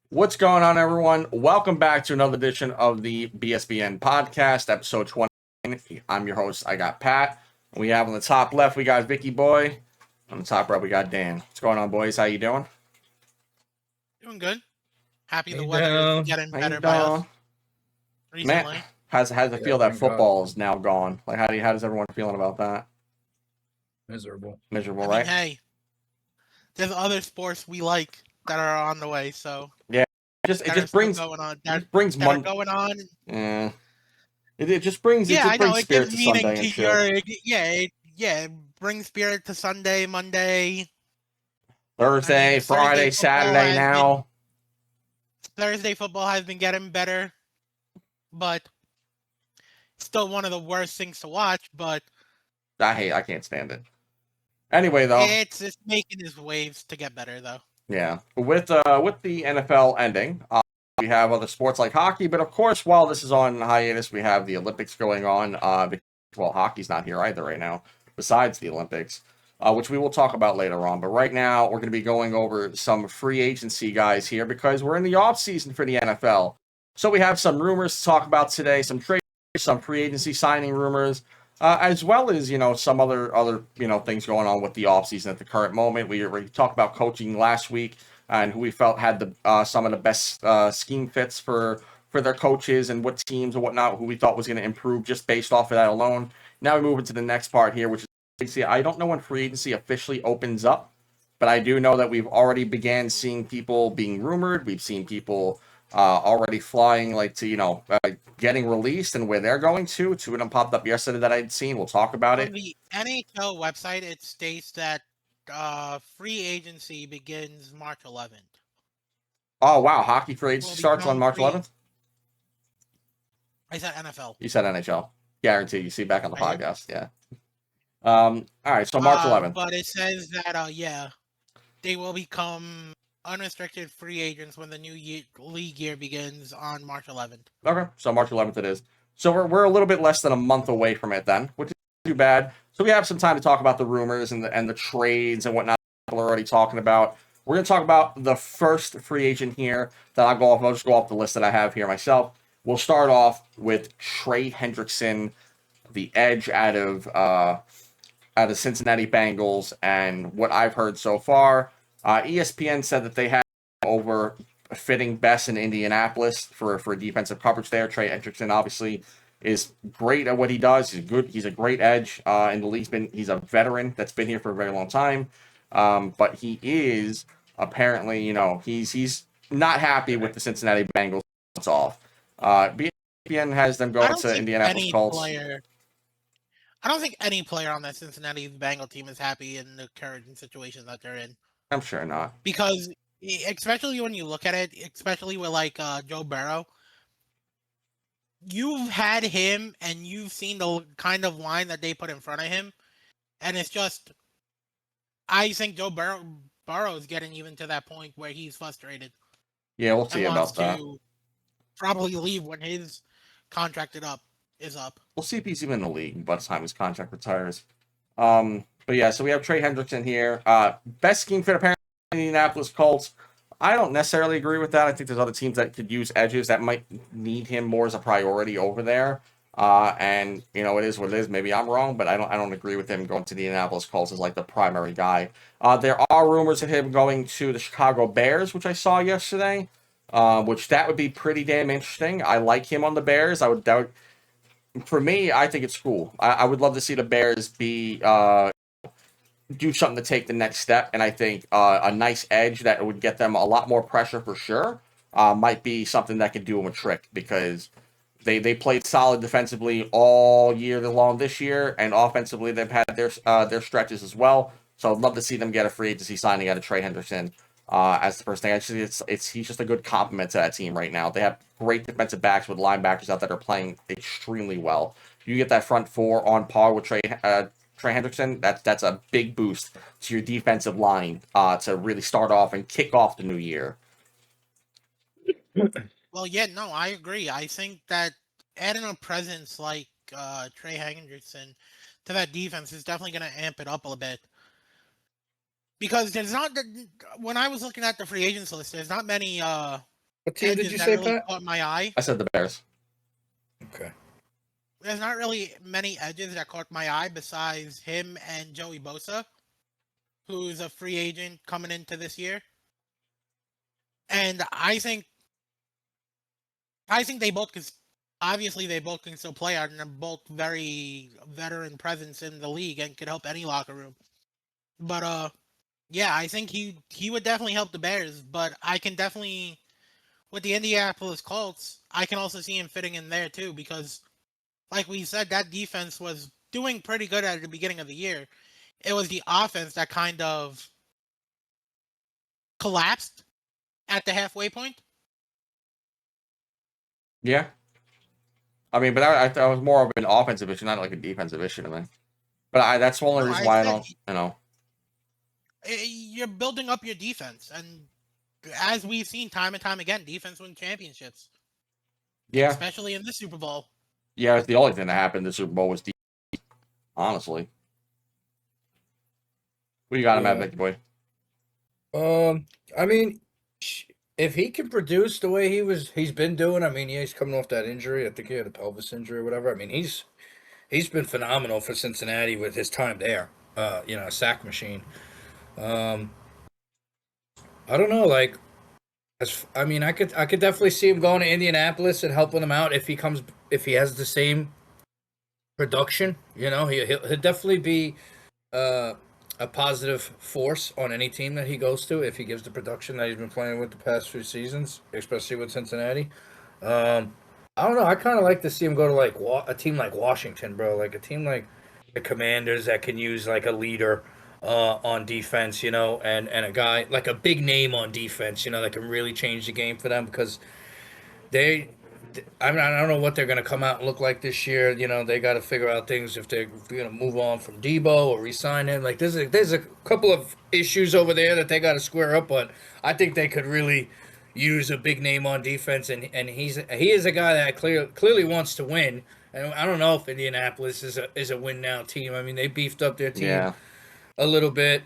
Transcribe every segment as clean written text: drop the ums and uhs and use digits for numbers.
What's going on, everyone? Welcome back to another edition of the BSBN podcast, episode 20. I'm your host. I got Pat. We have on the top left, we got Vicky Boy. On the top right, we got Dan. What's going on, boys? How you doing? Doing good. Happy the Hey, weather down. is getting How you better by us doing? Man, recently. how's it feel that thank football God. is now gone? Like, how does everyone feeling about that? Miserable. Miserable, I mean, right? hey, there's other sports we like that are on the way, so Yeah. It that are just still brings going on. it brings That are Monday. going on. Yeah. It just brings Yeah, I know it spirit gives to meaning Sunday to and shit. it brings spirit to Sunday, Monday. I Thursday, mean, Friday, Saturday now. Thursday football has been getting better, but still one of the worst things to watch. But I can't stand it. Anyway, though, it's making its waves to get better, though. yeah, with the NFL ending, we have other sports like hockey, but of course, while this is on hiatus, we have the Olympics going on. Well, hockey's not here either right now, besides the Olympics, which we will talk about later on. But right now, we're going to be going over some free agency guys here because we're in the off season for the NFL. So we have some rumors to talk about today, some trade, some free agency signing rumors. As well as some other things going on with the offseason at the current moment. We talked about coaching last week and who we felt had the some of the best scheme fits for their coaches and what teams and whatnot, who we thought was going to improve just based off of that alone. Now we move into the next part here, which is I don't know when free agency officially opens up, but I do know that we've already began seeing people being rumored. We've seen people already flying like to getting released and where they're going to. Two of them popped up yesterday that I'd seen. We'll talk about On it. the NHL website, it states that free agency begins March 11th. Oh wow, hockey free agency Will starts on become March free. 11th. I said NFL. You said NHL. Guarantee you see back on the I did. podcast. Yeah. All right, so March 11th. But it says that they will become unrestricted free agents when the new league year begins on March 11th. Okay, so March 11th it is. So we're a little bit less than a month away from it then, which is too bad. So we have some time to talk about the rumors and the trades and whatnot people are already talking about. We're going to talk about the first free agent here that I'll go off. I'll just go off the list that I have here myself. We'll start off with Trey Hendrickson, the edge out of Cincinnati Bengals, and what I've heard so far, ESPN said that they had over fitting best in Indianapolis for defensive coverage there. Trey Hendrickson obviously is great at what he does. He's good. He's a great edge in the league. He's a veteran that's been here for a very long time, but he is apparently he's not happy with the Cincinnati Bengals. It's off. ESPN has them going to Indianapolis Colts. I don't think any player on that Cincinnati Bengal team is happy in the current situation that they're in. I'm sure not. Because, especially when you look at it, especially with Joe Burrow, you've had him and you've seen the kind of line that they put in front of him, and it's just, I think Joe Burrow is getting even to that point where he's frustrated. Yeah, we'll see about that. Probably leave when his contract is up. We'll see if he's even in the league by the time his contract retires. But yeah, so we have Trey Hendrickson here. Best scheme fit apparently in the Indianapolis Colts. I don't necessarily agree with that. I think there's other teams that could use edges that might need him more as a priority over there. And it is what it is. Maybe I'm wrong, but I don't agree with him going to the Indianapolis Colts as like the primary guy. There are rumors of him going to the Chicago Bears, which I saw yesterday. Which that would be pretty damn interesting. I like him on the Bears. For me, I think it's cool. I would love to see the Bears do something to take the next step, and I think a nice edge that would get them a lot more pressure for sure might be something that could do them a trick because they played solid defensively all year long this year, and offensively they've had their stretches as well. So I'd love to see them get a free agency signing out of Trey Hendrickson as the first thing. Actually, he's just a good compliment to that team right now. They have great defensive backs with linebackers out that are playing extremely well. You get that front four on par with Trey Hendrickson. That's a big boost to your defensive line to really start off and kick off the new year. Well, yeah, no, I agree. I think that adding a presence like Trey Hendrickson to that defense is definitely going to amp it up a little bit. Because there's not when I was looking at the free agents list, there's not many What team did edges you that say, really Pat? caught my eye. I said the Bears. Okay. There's not really many edges that caught my eye besides him and Joey Bosa, who's a free agent coming into this year. And I think they both can. Obviously, they both can still play out, and they're both very veteran presence in the league and could help any locker room. But yeah, I think he would definitely help the Bears. But I can definitely, with the Indianapolis Colts, I can also see him fitting in there too because, like we said, that defense was doing pretty good at the beginning of the year. It was the offense that kind of collapsed at the halfway point. Yeah. I mean, but that was more of an offensive issue, not like a defensive issue to me. But that's the only No, reason I why I said don't, you know. you're building up your defense, and as we've seen time and time again, defense wins championships, Yeah. especially in the Super Bowl. Yeah, it's the only thing that happened in the Super Bowl was defense, honestly. What you got him at, Vicky boy? I mean, if he can produce the way he's been doing, I mean, yeah, he's coming off that injury. I think he had a pelvis injury or whatever. I mean, he's been phenomenal for Cincinnati with his time there. A sack machine. I don't know, like, I mean, I could definitely see him going to Indianapolis and helping him out if he has the same production. He'll definitely be a positive force on any team that he goes to if he gives the production that he's been playing with the past few seasons, especially with Cincinnati. I don't know. I kind of like to see him go to like a team like Washington, bro. Like a team like the Commanders that can use like a leader on defense, and a guy like a big name on defense, that can really change the game for them because I don't know what they're going to come out and look like this year. They got to figure out things if they're going to move on from Debo or re-sign him. Like there's a couple of issues over there that they got to square up, but I think they could really use a big name on defense, and he is a guy that clearly wants to win. And I don't know if Indianapolis is a win now team. I mean, they beefed up their team a little bit.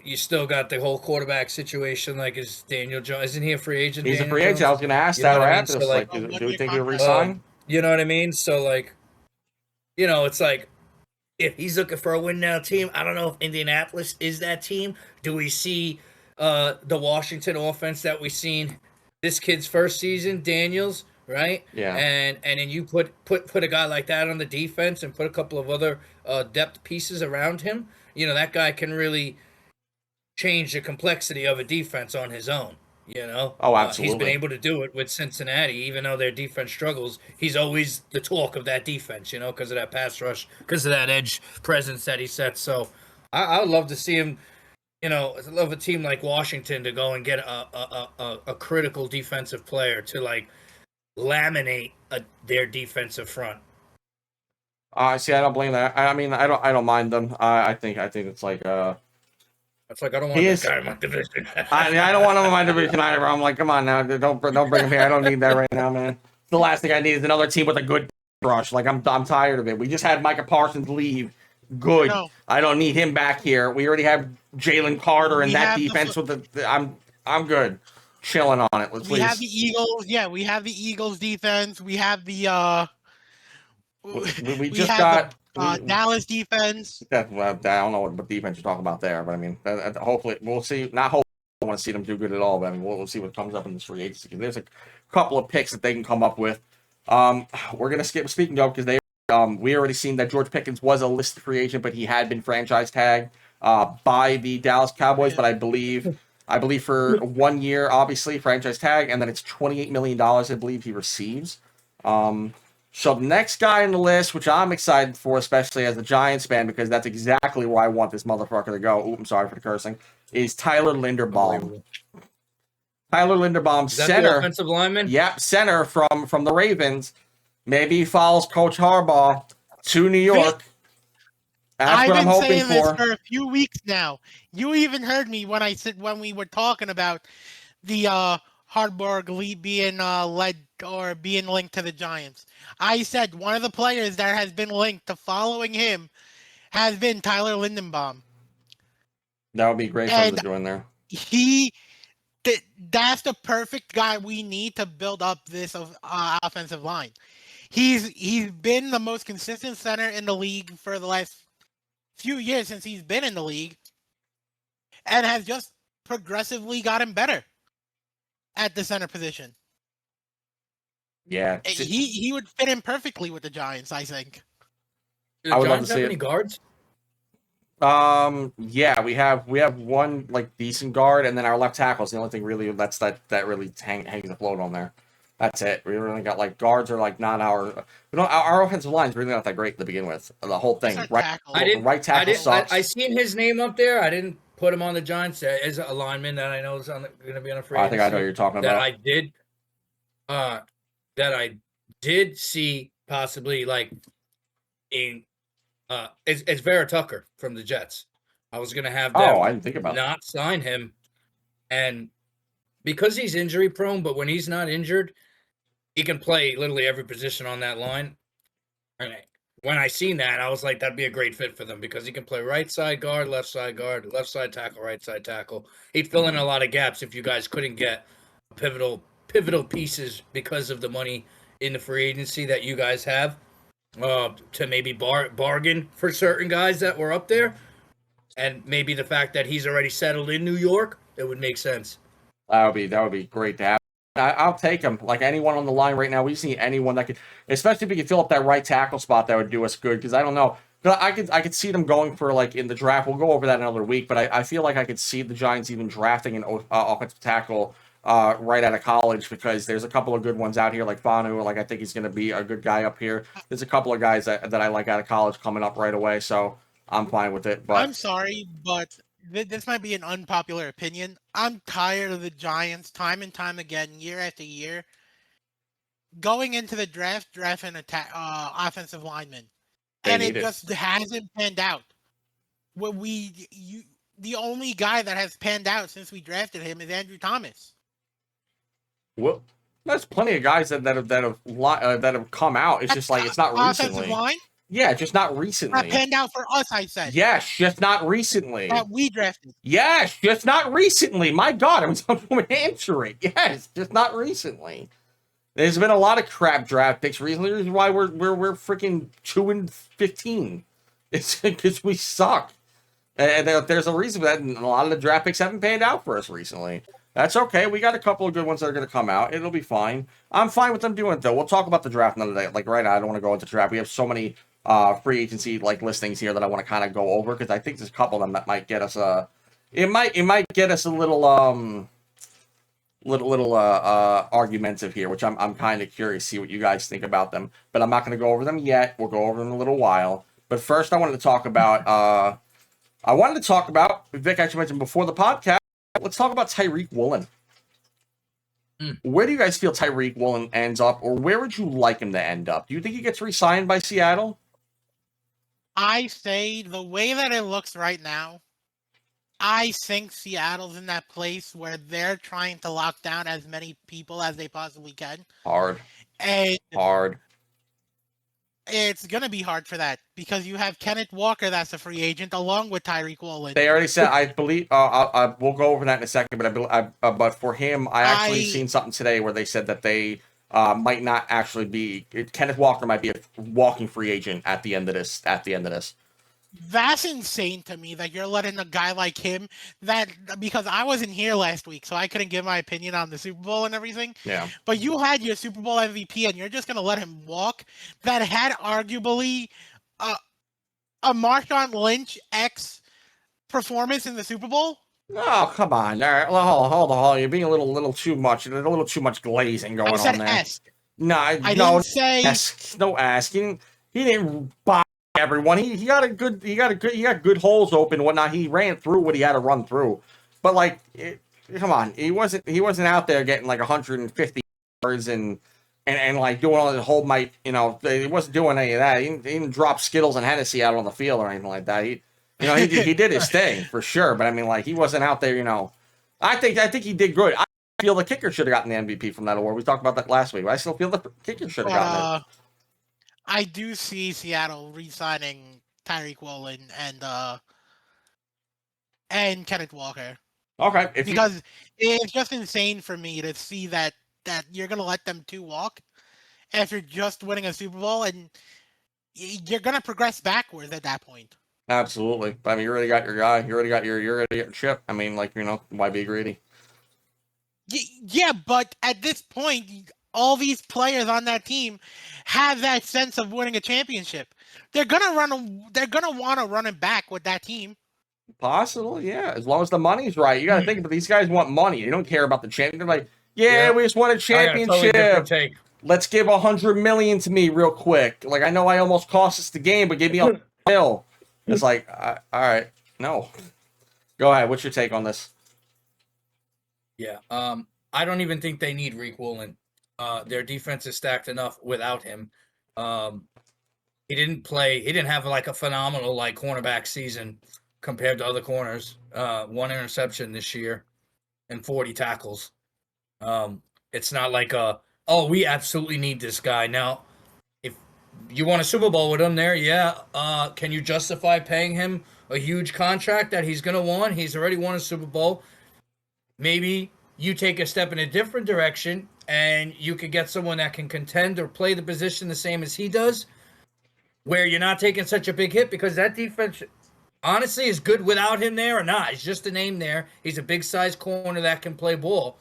You still got the whole quarterback situation. Like, is Daniel Jones? Isn't he a free agent? He's Daniel a free agent. Jones? I was going to ask You know that what I right mean? after So, this. like, Do we think he'll resign? You know what I mean? So, like, it's like if he's looking for a win now team, I don't know if Indianapolis is that team. Do we see the Washington offense that we've seen this kid's first season, Daniels, right? Yeah. And then you put a guy like that on the defense and put a couple of other depth pieces around him. That guy can really change the complexity of a defense on his own. Oh, absolutely. He's been able to do it with Cincinnati, even though their defense struggles. He's always the talk of that defense, because of that pass rush, because of that edge presence that he sets. So I would love to see him. I love a team like Washington to go and get a critical defensive player to like laminate their defensive front. See, I don't blame that. I mean, I don't mind them. I think it's like It's like I don't want this guy in my division. I don't want him in my division either. I'm like, come on now, don't bring him here. I don't need that right now, man. The last thing I need is another team with a good rush. Like I'm tired of it. We just had Micah Parsons leave. Good. I don't need him back here. We already have Jalen Carter in that defense with the. I'm good. Chilling on it. We have the Eagles. Yeah, we have the Eagles defense. We have the we just got Dallas defense. I don't know what defense you're talking about there, but I mean, hopefully we'll see. Not hopefully, I don't want to see them do good at all, but I mean, we'll see what comes up in this free agency. There's a couple of picks that they can come up with. We're gonna skip speaking of because we already seen that George Pickens was a listed free agent, but he had been franchise tagged by the Dallas Cowboys. But I believe for 1 year, obviously franchise tag, and then it's $28 million. I believe he receives. So the next guy on the list, which I'm excited for, especially as a Giants fan, because that's exactly where I want this motherfucker to go. Ooh, I'm sorry for the cursing. Is Tyler Linderbaum. Tyler Linderbaum, is that center, the offensive lineman. Yep, center from the Ravens. Maybe he follows Coach Harbaugh to New York. That's what I'm hoping I've been saying this for a few weeks now. You even heard me when we were talking about the Harbaugh being led or being linked to the Giants. I said one of the players that has been linked to following him has been Tyler Linderbaum. That would be great for them And to do in there. that's the perfect guy we need to build up this offensive line. He's been the most consistent center in the league for the last few years since he's been in the league, and has just progressively gotten better at the center position. Yeah. He would fit in perfectly with the Giants, I think. Do the I would love Giants to have see any it. guards? Yeah, we have one like decent guard, and then our left tackle is the only thing really that really hangs afloat on there. That's it. We really got like guards are like not our. Our offensive line is really not that great to begin with. The whole thing, Just our right? tackle. Right tackle sucks. I seen his name up there. I didn't put him on the Giants as a lineman that I know is going to be on a free I think I know agency what you're talking that about. I did see possibly like in it's Vera Tucker from the Jets. I was gonna have them I didn't think about not sign him, and because he's injury prone, but when he's not injured, he can play literally every position on that line. And when I seen that, I was like, that'd be a great fit for them because he can play right side guard, left side tackle, right side tackle. He'd fill in a lot of gaps if you guys couldn't get pivotal pieces because of the money in the free agency that you guys have. To maybe bargain for certain guys that were up there, and maybe the fact that he's already settled in New York, it would make sense. That would be great to have. I'll take him. Like anyone on the line right now, we just need anyone that could, especially if we could fill up that right tackle spot, that would do us good. Because I don't know, I could see them going for like in the draft. We'll go over that another week, but I feel like I could see the Giants even drafting an offensive tackle right out of college, because there's a couple of good ones out here like Fanu. Like I think he's going to be a good guy up here. There's a couple of guys that I like out of college coming up right away, so I'm fine with it. But I'm sorry, but this might be an unpopular opinion. I'm tired of the Giants time and time again, year after year, going into the drafting offensive linemen, and it just hasn't panned out. The only guy that has panned out since we drafted him is Andrew Thomas. Well, there's plenty of guys that have come out. It's just like it's not recently. Offensive line? Yeah, just not recently. That panned out for us, I said. Yes, just not recently. That we drafted. Yes, just not recently. My God, I'm answering. Yes, just not recently. There's been a lot of crap draft picks recently. This is why we're freaking 2-15. It's because we suck. And there's a reason for that. And a lot of the draft picks haven't panned out for us recently. That's okay. We got a couple of good ones that are going to come out. It'll be fine. I'm fine with them doing it, though. We'll talk about the draft another day. Like right now, I don't want to go into the draft. We have so many free agency like listings here that I want to kind of go over, because I think there's a couple of them that might get us it might get us a little argumentative here, which I'm kind of curious to see what you guys think about them. But I'm not going to go over them yet. We'll go over them in a little while. But first, I wanted to talk about Vic actually mentioned before the podcast. Let's talk about Tyreek Woolen. Where do you guys feel Tyreek Woolen ends up, or where would you like him to end up? Do you think he gets re-signed by Seattle? I say the way that it looks right now, I think Seattle's in that place where they're trying to lock down as many people as they possibly can. Hard. It's going to be hard for that because you have Kenneth Walker that's a free agent along with Tyreek Woolen. They already said, I believe, we'll go over that in a second, but for him, I actually seen something today where they said that they might not actually be, Kenneth Walker might be a walking free agent at the end of this. That's insane to me that you're letting a guy like him because I wasn't here last week, so I couldn't give my opinion on the Super Bowl and everything. Yeah. But you had your Super Bowl MVP and you're just going to let him walk that had arguably a Marshawn Lynch-X performance in the Super Bowl? Oh, come on. All right. Well, hold on. You're being a little too much. There's a little too much glazing going on there. Ask. No, I didn't say ask. No asking. He didn't buy everyone. He got good holes open and whatnot. He ran through what he had to run through. But like, come on. He wasn't out there getting like 150 yards and like doing all the whole might. He wasn't doing any of that. He didn't drop Skittles and Hennessy out on the field or anything like that. He did his thing for sure. But I mean, like, he wasn't out there. I think he did good. I feel the kicker should have gotten the MVP from that award. We talked about that last week. But I still feel the kicker should have gotten it. I do see Seattle re-signing Tyreek Woolen and and Kenneth Walker. Okay, Because it's just insane for me to see that you're gonna let them two walk after just winning a Super Bowl, and you're gonna progress backwards at that point. absolutely. I mean, you already got your guy. You already got your chip. I mean, like, why be greedy? Yeah, but at this point, all these players on that team have that sense of winning a championship. They're gonna want to run it back with that team. Possibly, yeah. As long as the money's right. You got to think about these guys want money. They don't care about the champion. They're like, yeah, we just won a I got a totally championship. different take. Let's give $100 million to me real quick. Like, I know I almost cost us the game, but give me $1 million. It's like, all right, no. Go ahead. What's your take on this? Yeah. I don't even think they need Reek Woolen. Their defense is stacked enough without him. He didn't play. He didn't have like a phenomenal like cornerback season compared to other corners. 1 interception this year and 40 tackles. It's not like we absolutely need this guy. Now, if you want a Super Bowl with him there, yeah. Can you justify paying him a huge contract that he's going to want? He's already won a Super Bowl. Maybe you take a step in a different direction and you could get someone that can contend or play the position the same as he does, where you're not taking such a big hit, because that defense honestly is good without him there or not. It's just a name there. He's a big size corner that can play ball.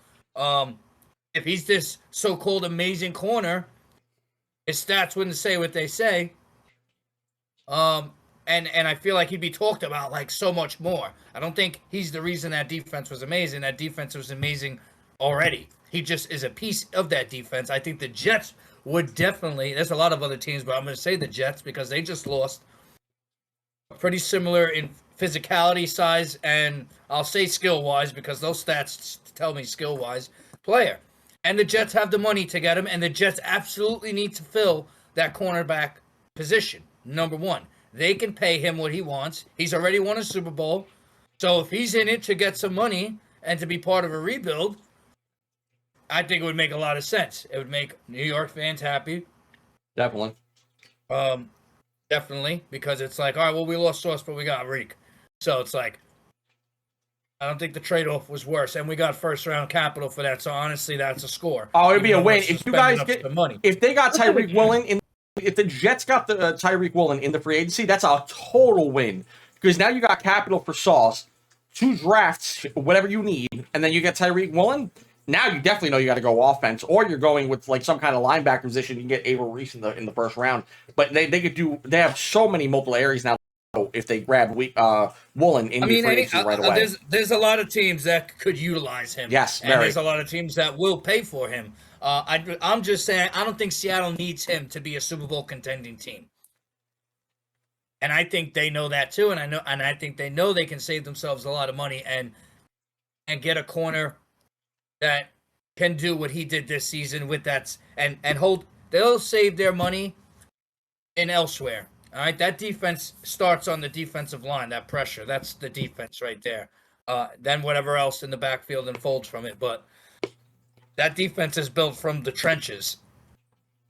If he's this so-called amazing corner, his stats wouldn't say what they say. And I feel like he'd be talked about like so much more. I don't think he's the reason that defense was amazing. That defense was amazing already. He just is a piece of that defense. I think the Jets would definitely, there's a lot of other teams, but I'm going to say the Jets because they just lost pretty similar in physicality, size, and I'll say skill-wise because those stats tell me skill-wise player. And the Jets have the money to get him, and the Jets absolutely need to fill that cornerback position, number one. They can pay him what he wants. He's already won a Super Bowl. So if he's in it to get some money and to be part of a rebuild, I think it would make a lot of sense. It would make New York fans happy. Definitely. Definitely, because it's like, all right, well, we lost Sauce, but we got Reek. So it's like, I don't think the trade-off was worse, and we got first-round capital for that. So honestly, that's a score. Oh, it'd be a win if you guys get the money. If they got Tyreek Woolen if the Jets got the Tyreek Woolen in the free agency, that's a total win, because now you got capital for Sauce, 2 drafts, whatever you need, and then you get Tyreek Woolen. Now you definitely know you got to go offense, or you're going with like some kind of linebacker position. You can get Abel Reese in the first round, but they could do. They have so many multiple areas now. If they grab Woolen in the free agency right away, there's a lot of teams that could utilize him. Yes, and there's a lot of teams that will pay for him. I'm just saying, I don't think Seattle needs him to be a Super Bowl contending team, and I think they know that too. And I think they know they can save themselves a lot of money and get a corner that can do what he did this season with that, and hold. They'll save their money in elsewhere. All right, that defense starts on the defensive line. That pressure, that's the defense right there. Then whatever else in the backfield unfolds from it, but that defense is built from the trenches.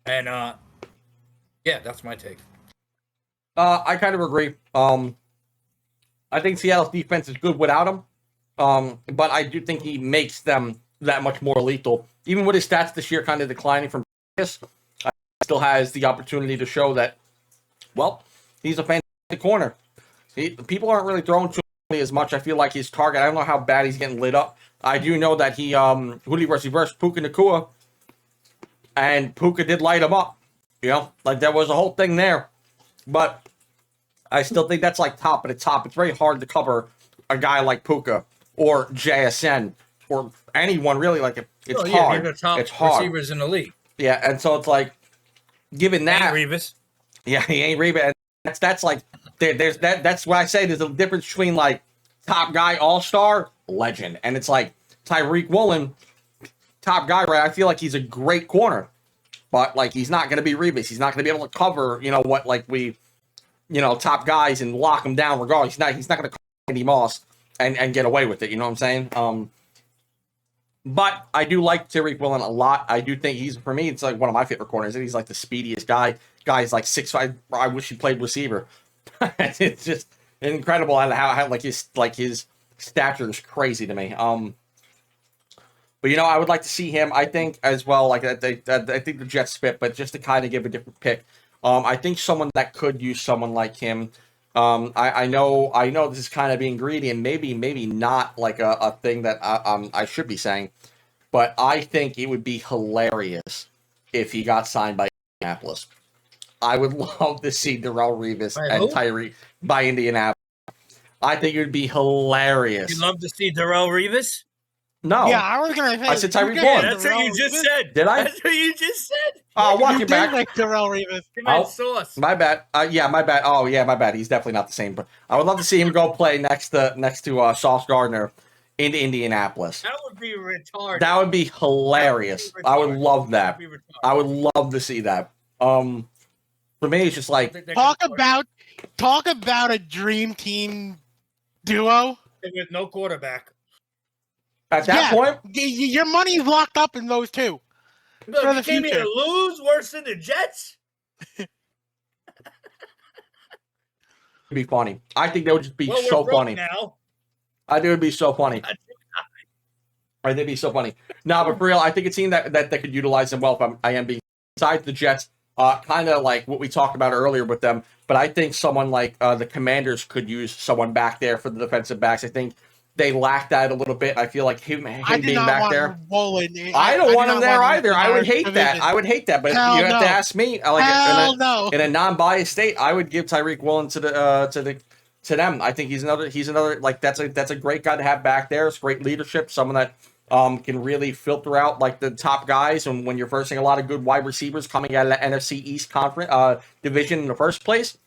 And yeah, that's my take. I kind of agree. I think Seattle's defense is good without him, but I do think he makes them that much more lethal. Even with his stats this year kind of declining from this, he still has the opportunity to show that, well, he's a fantastic corner. People aren't really throwing to him as much. I feel like his target, I don't know how bad he's getting lit up. I do know that he reversed Puka Nacua, and Puka did light him up. You know, like there was a whole thing there. But I still think that's like top of the top. It's very hard to cover a guy like Puka or JSN or anyone really. Like it's hard. The top it's hard. Receivers in the league. Yeah, and so it's like, given that, Revis. Yeah, he ain't Revis. And that's like there's that. That's why I say there's a difference between like top guy, all-star, legend, and it's like Tyreek Woolen, top guy. Right? I feel like he's a great corner, but like he's not going to be Revis. He's not going to be able to cover. You know what? Like top guys and lock him down regardless. He's not going to cover Andy Moss and get away with it. You know what I'm saying? But I do like Tyreek Woolen a lot. I do think for me, it's like one of my favorite corners. He's like the speediest guy. Guy's like 6'5". I wish he played receiver. It's just incredible how like his stature is crazy to me. But I would like to see him. I think as well. Like I think the Jets fit, but just to kind of give a different pick, I think someone that could use someone like him. I know this is kind of being greedy and maybe not like a thing that I should be saying, but I think it would be hilarious if he got signed by Indianapolis. I would love to see Darrelle Revis and Tyreek by Indianapolis. I think it would be hilarious. You'd love to see Darrelle Revis? No. Yeah, I was gonna say. I said Tyreek Yeah, Woolen. that's what you just said. Did I? That's what you just said. Oh, walk you it back. like Darrelle Revis. Oh, sauce. My bad. Yeah, my bad. Oh, yeah, my bad. He's definitely not the same. But I would love to see him go play next to Sauce Gardner in Indianapolis. That would be retarded. That would be hilarious. I would love that. I would love to see that. For me, it's just like talk about a dream team duo with no quarterback. At that point, your money's locked up in those two. Look, for the you came future. here to lose worse than the Jets? It'd be funny. I think that would just be so funny. Now. I think it would be so funny. I think it'd be so funny. No, but for real, I think it's a team that could utilize them well if I am being besides the Jets, kind of like what we talked about earlier with them. But I think someone like the Commanders could use someone back there for the defensive backs. I think they lacked that a little bit. I feel like him being back there. I don't want him there either. I would hate that. I would hate that. But if you have to ask me, in a non-biased state, I would give Tyreek Woolen to them. I think he's another like that's a great guy to have back there. It's great leadership. Someone that can really filter out like the top guys. And when you're versing a lot of good wide receivers coming out of the NFC East conference division in the first place.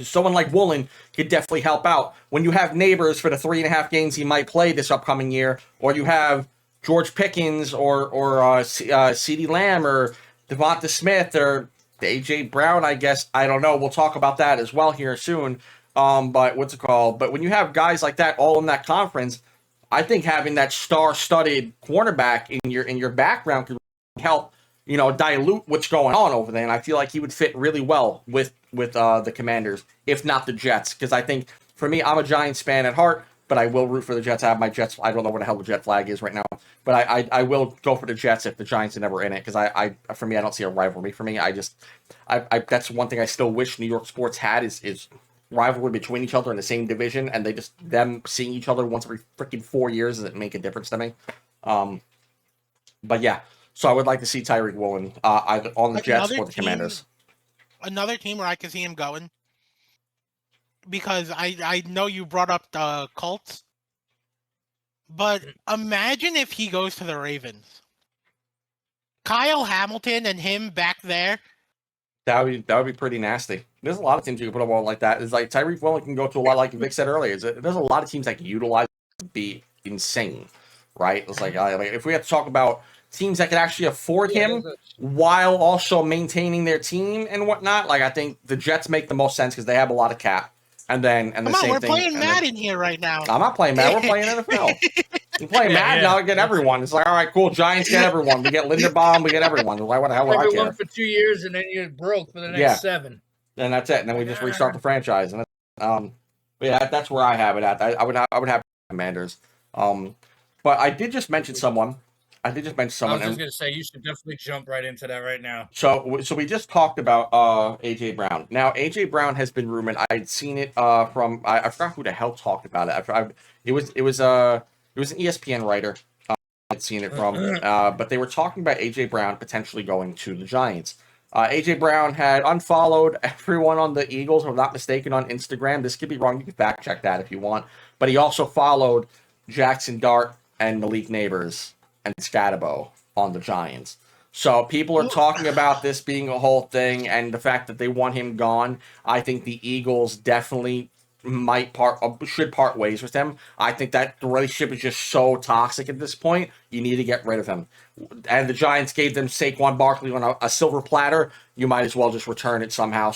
Someone like Woolen could definitely help out. When you have Neighbors for the 3.5 games he might play this upcoming year, or you have George Pickens or CeeDee Lamb or Devonta Smith or A.J. Brown, I guess. I don't know. We'll talk about that as well here soon. But what's it called? But when you have guys like that all in that conference, I think having that star-studded cornerback in your background could help, dilute what's going on over there. And I feel like he would fit really well with the Commanders, if not the Jets. Because I think, for me, I'm a Giants fan at heart, but I will root for the Jets. I have my Jets. I don't know where the hell the Jet flag is right now. But I will go for the Jets if the Giants are never in it. Because for me, I don't see a rivalry. For me, that's one thing I still wish New York sports had is rivalry between each other in the same division. And them seeing each other once every freaking 4 years doesn't make a difference to me. But yeah. So I would like to see Tyreek Woolen either on the Jets or the Commanders. Another team where I can see him going, because I know you brought up the Colts, but imagine if he goes to the Ravens. Kyle Hamilton and him back there. That would be pretty nasty. There's a lot of teams you can put them on like that. It's like Tyreek Woolen can go to a lot, like Vic said earlier. There's a lot of teams that can utilize it to be insane, right? It's like if we have to talk about teams that can actually afford him while also maintaining their team and whatnot. Like I think the Jets make the most sense because they have a lot of cap. And the same thing. We're playing Madden here right now. I'm not playing Madden. We're playing NFL. We're playing Madden. Now I get everyone. It's like, all right, cool. Giants get everyone. We get Linderbaum. We get everyone. Why? What the hell would I care? Everyone for 2 years, and then you're broke for the next 7. And that's it. And then we just restart the franchise. And that's where I have it at. I would have Commanders. But I did just mention someone. I was just going to say, you should definitely jump right into that right now. So we just talked about A.J. Brown. Now, A.J. Brown has been rumored. I'd seen it from I forgot who the hell talked about it. It was an ESPN writer. I'd seen it from. But they were talking about A.J. Brown potentially going to the Giants. A.J. Brown had unfollowed everyone on the Eagles, if I'm not mistaken, on Instagram. This could be wrong. You can fact check that if you want. But he also followed Jackson Dart and Malik Neighbors and Scatabo on the Giants. So people are talking about this being a whole thing and the fact that they want him gone. I think the Eagles definitely should part ways with him. I think that the relationship is just so toxic at this point. You need to get rid of him. And the Giants gave them Saquon Barkley on a silver platter. You might as well just return it somehow.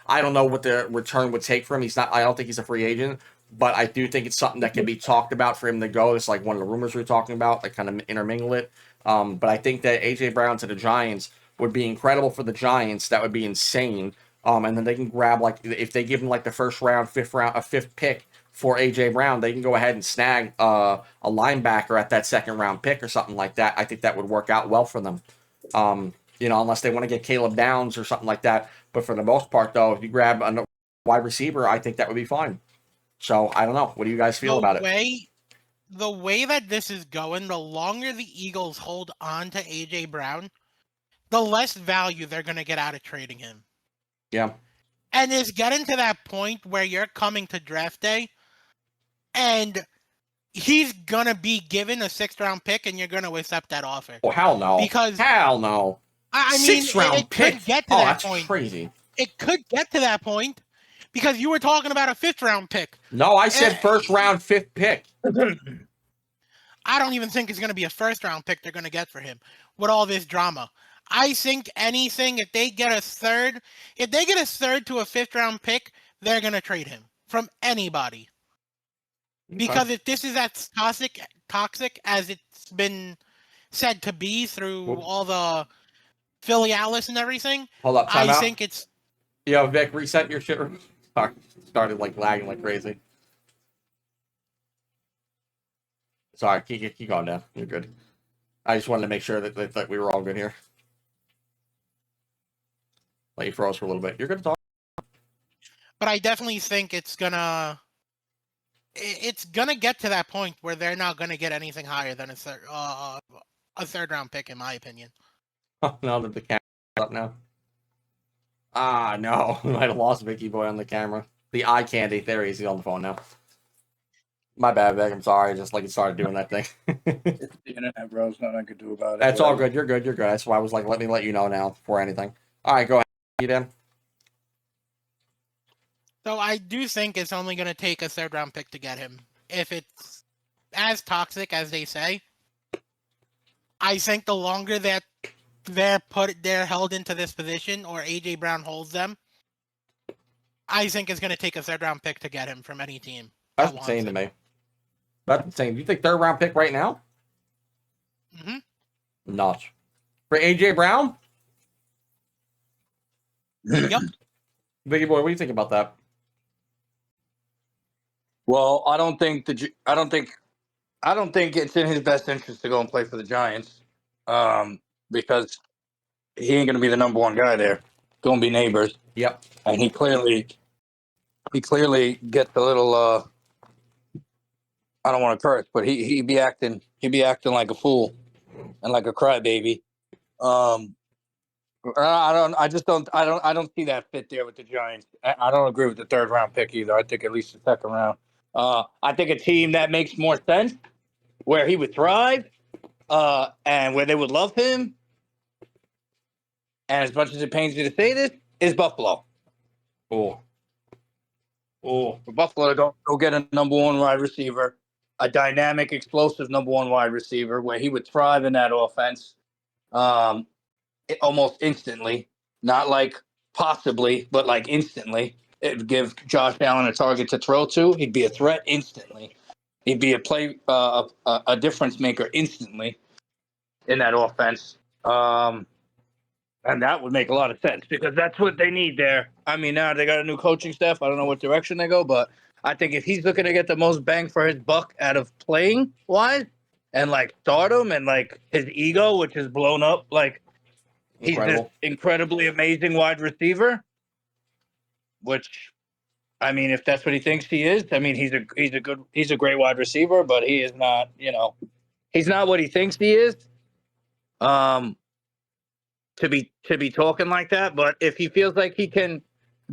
I don't know what the return would take for him. I don't think he's a free agent. But I do think it's something that can be talked about for him to go. It's like one of the rumors we were talking about, like kind of intermingle it. But I think that A.J. Brown to the Giants would be incredible for the Giants. That would be insane. And then they can grab, like, if they give him like the first round, fifth pick for AJ Brown, they can go ahead and snag a linebacker at that second round pick or something like that. I think that would work out well for them. Unless they want to get Caleb Downs or something like that. But for the most part, though, if you grab a wide receiver, I think that would be fine. So I don't know. What do you guys feel about it? The way that this is going, the longer the Eagles hold on to AJ Brown, the less value they're going to get out of trading him. Yeah. And it's getting to that point where you're coming to draft day and he's going to be given a 6th round pick and you're going to accept that offer. Oh, hell no. Hell no. I mean, 6th round it pick? Could get to that that's point. Crazy. It could get to that point because you were talking about a 5th round pick. No, I said 1st round, 5th pick. I don't even think it's going to be a 1st round pick they're going to get for him with all this drama. I think anything, if they get a 3rd to a 5th round pick, they're going to trade him from anybody. Okay. Because if this is as toxic as it's been said to be through all the Philly Alice and everything, hold up, time out. Think it's... Yo, Vic, reset your shit. Started lagging like crazy. Sorry, keep going down. You're good. I just wanted to make sure that we were all good here. Let you froze for a little bit. You're good to talk. But I definitely think it's gonna get to that point where they're not gonna get anything higher than a 3rd round pick, in my opinion. Oh, now that the camera's up now. Ah, no. I might have lost Vicky Boy on the camera. The eye candy. There he is. He's on the phone now. My bad, Vic. I'm sorry. Just like he started doing that thing. It's the internet, bro. There's nothing I could do about it. That's all good. You're good. You're good. That's why I was like, let me let you know now before anything. All right, go ahead. You Dan? So I do think it's only going to take a 3rd round pick to get him. If it's as toxic as they say, I think the longer that they're held into this position or AJ Brown holds them, I think it's going to take a 3rd round pick to get him from any team. That's insane to me. That's insane. Do you think 3rd round pick right now? Mm-hmm. Not. For AJ Brown? Yep. Biggie Boy, what do you think about that? Well, I don't think it's in his best interest to go and play for the Giants, because he ain't gonna be the number 1 guy there. Gonna be Neighbors. Yep. And he clearly gets a little. I don't want to curse, but he be acting like a fool and like a crybaby. I don't see that fit there with the Giants. I don't agree with the 3rd round pick either. I think at least the 2nd round. I think a team that makes more sense, where he would thrive, and where they would love him, and as much as it pains me to say this, is Buffalo. For Buffalo to go get a number 1 wide receiver, a dynamic, explosive number 1 wide receiver, where he would thrive in that offense, almost instantly. Not like possibly, but like instantly. It would give Josh Allen a target to throw to. He'd be a threat instantly. He'd be a difference maker instantly in that offense. And that would make a lot of sense because that's what they need there. I mean, now they got a new coaching staff. I don't know what direction they go, but I think if he's looking to get the most bang for his buck out of playing wise and like stardom and like his ego, which is blown up, like he's this incredibly amazing wide receiver, which, I mean, if that's what he thinks he is, I mean, he's a great wide receiver, but he is not, he's not what he thinks he is. To be talking like that, but if he feels like he can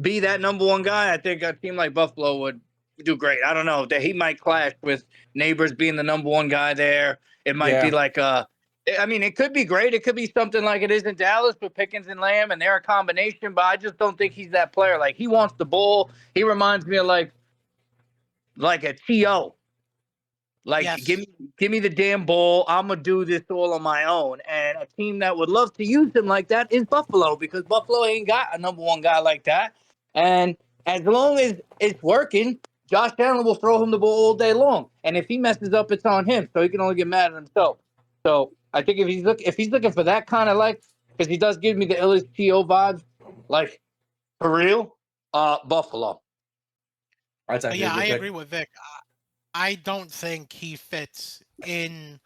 be that number 1 guy, I think a team like Buffalo would do great. I don't know that he might clash with Neighbors being the number 1 guy there. It might be like it could be great. It could be something like it is in Dallas with Pickens and Lamb, and they're a combination. But I just don't think he's that player. Like he wants the ball. He reminds me of like a T.O. Like, yes. give me the damn ball. I'm going to do this all on my own. And a team that would love to use him like that is Buffalo, because Buffalo ain't got a number 1 guy like that. And as long as it's working, Josh Allen will throw him the ball all day long. And if he messes up, it's on him. So he can only get mad at himself. So I think if he's looking for that kind of because he does give me the illest T.O. vibes, like for real, Buffalo. That's actually Yeah, a good I pick. agree with Vic. I don't think he fits in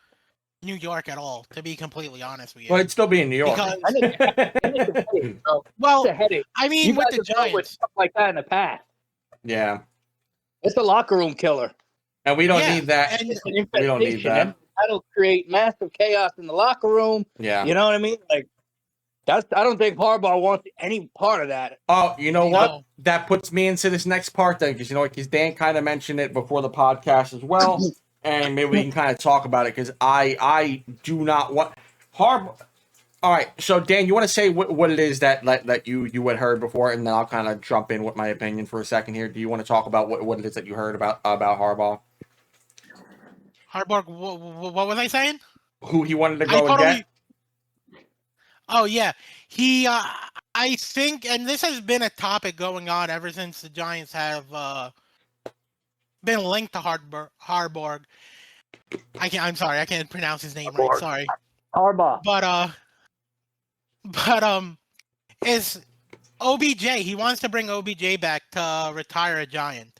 New York at all, to be completely honest with you. Well, it'd still be in New York. Because, I think it's a headache, bro. well, It's a headache. I You mean, with guys the have dealt with Giants, stuff like that in the past. Yeah, It's a locker room killer. and we don't Yeah, need that. and It's an We don't need infestation, that. and that'll create massive chaos in the locker room. Yeah. You know what I mean? Like I don't think Harbaugh wants any part of that. Oh, you know what? No. That puts me into this next part then, because because Dan kind of mentioned it before the podcast as well, and maybe we can kind of talk about it because I do not want Harbaugh. All right, so Dan, you want to say what it is that you had heard before, and then I'll kind of jump in with my opinion for a second here. Do you want to talk about what it is that you heard about Harbaugh? Harbaugh, what was I saying? Who he wanted to I go and totally. get? Oh yeah, he. I think, and this has been a topic going on ever since the Giants have been linked to Harbaugh. I'm sorry, I can't pronounce his name right. Sorry, Harbaugh. but is OBJ? He wants to bring OBJ back to retire a Giant,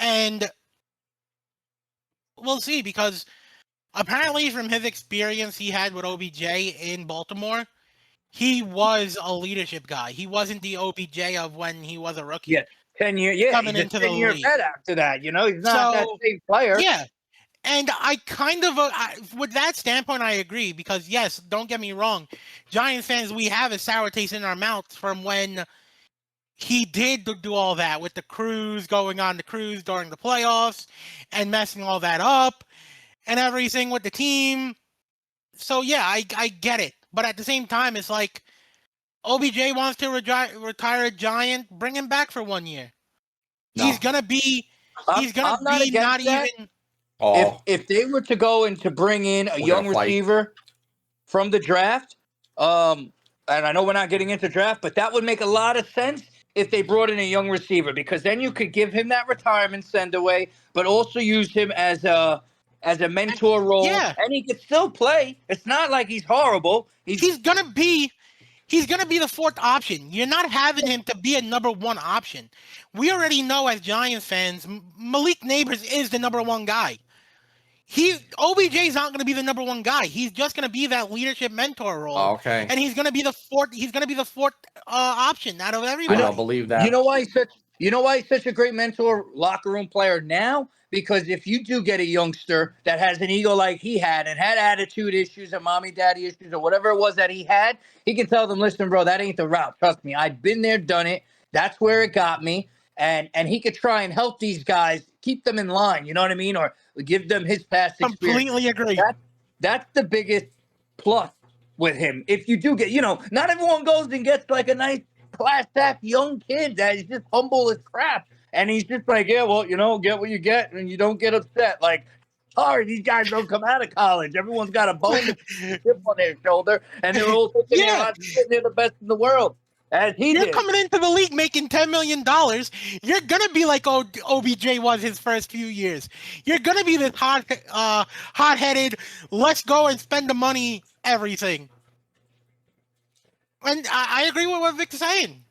and we'll see because apparently from his experience he had with OBJ in Baltimore. He was a leadership guy. He wasn't the OBJ of when he was a rookie. Yeah, 10 year. Yeah, Coming he's into a the 10-year league. vet after that. You know, he's not that same player. Yeah, and I kind of, with that standpoint, I agree because yes, don't get me wrong, Giants fans, we have a sour taste in our mouths from when he did do all that with the cruise, going on the cruise during the playoffs, and messing all that up, and everything with the team. So yeah, I get it. But at the same time, it's like OBJ wants to retire a Giant, bring him back for 1 year. No. He's gonna be I'm not not against that. even. Oh, If they were to go and to bring in a We're young gonna fight. receiver from the draft, and I know we're not getting into draft, but that would make a lot of sense if they brought in a young receiver because then you could give him that retirement send away, but also use him as a mentor role, Yeah. and he could still play. It's not like he's horrible. He's gonna be the fourth option. You're not having him to be a number one option. We already know as Giants fans, Malik Neighbors is the number one guy. OBJ's not going to be the number one guy. He's just going to be that leadership mentor role. okay. And he's going to be the fourth. He's going to be the fourth option out of I everybody. don't believe that. You know why he's such a great mentor, locker room player now? Because if you do get a youngster that has an ego like he had and had attitude issues and mommy daddy issues or whatever it was that he had, he can tell them, listen, bro, that ain't the route. Trust me, I've been there, done it. That's where it got me. And he could try and help these guys, keep them in line, you know what I mean? Or give them his past experience. Completely agree. That's the biggest plus with him. If you do get, not everyone goes and gets like a nice class act young kid that is just humble as crap. And he's just like, yeah, well, get what you get and you don't get upset. Like, sorry, these guys don't come out of college. Everyone's got a bone to chip on their shoulder. And they're all thinking they're the best in the world. As You're did. coming into the league making $10 million. You're going to be like OBJ was his first few years. You're going to be this hot-headed, let's go and spend the money, everything. And I agree with what Vic's saying.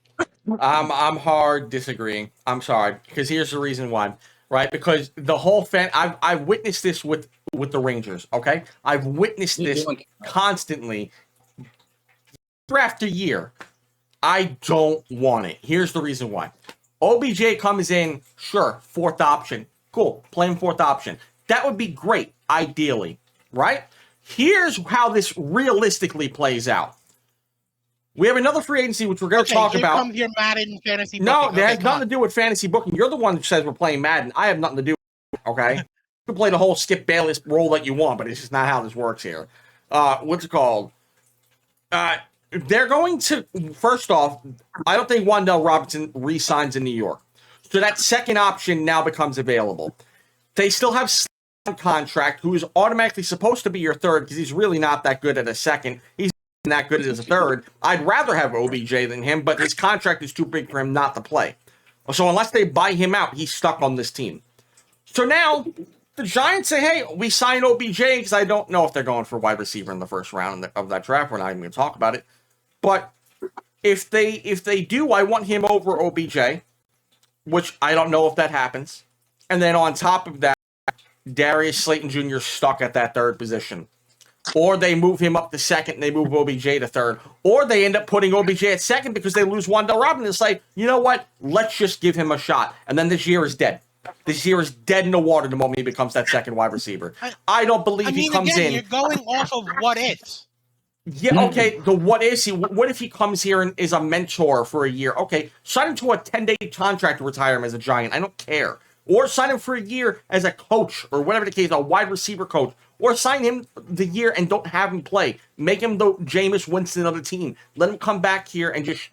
I'm hard disagreeing. I'm sorry, because here's the reason why, right? Because the whole I've witnessed this with the Rangers. Okay, I've witnessed this constantly, year after year. I don't want it. Here's the reason why. OBJ comes in, sure, fourth option, cool, play him fourth option. That would be great, ideally, right? Here's how this realistically plays out. We have another free agency, which we're going to talk about. Comes your Madden fantasy No, booking. that has nothing to do with fantasy booking. You're the one that says we're playing Madden. I have nothing to do with it, okay? You can play the whole Skip Bayless role that you want, but it's just not how this works here. What's it called? They're going to, first off, I don't think Wan'Dale Robinson re-signs in New York. So that second option now becomes available. They still have a contract who is automatically supposed to be your third because he's really not that good at a second. He's that good as a third. I'd rather have OBJ than him, but his contract is too big for him not to play. So unless they buy him out, he's stuck on this team. So now the Giants say, hey, we sign OBJ because I don't know if they're going for wide receiver in the first round of that draft. We're not even going to talk about it. But if they do, I want him over OBJ. which I don't know if that happens. And then on top of that, Darius Slayton Jr. stuck at that third position. Or they move him up to second and they move OBJ to third. Or they end up putting OBJ at second because they lose Wandale Robinson and say, you know what? Let's just give him a shot. And then this year is dead. This year is dead in the water the moment he becomes that second wide receiver. I don't believe he comes in. You're going off of what ifs. Yeah, okay. The what is he? What if he comes here and is a mentor for a year? Okay, sign him to a 10-day contract to retire him as a Giant. I don't care. Or sign him for a year as a coach or whatever the case, a wide receiver coach. Or sign him the year and don't have him play. Make him the Jameis Winston of the team. Let him come back here and just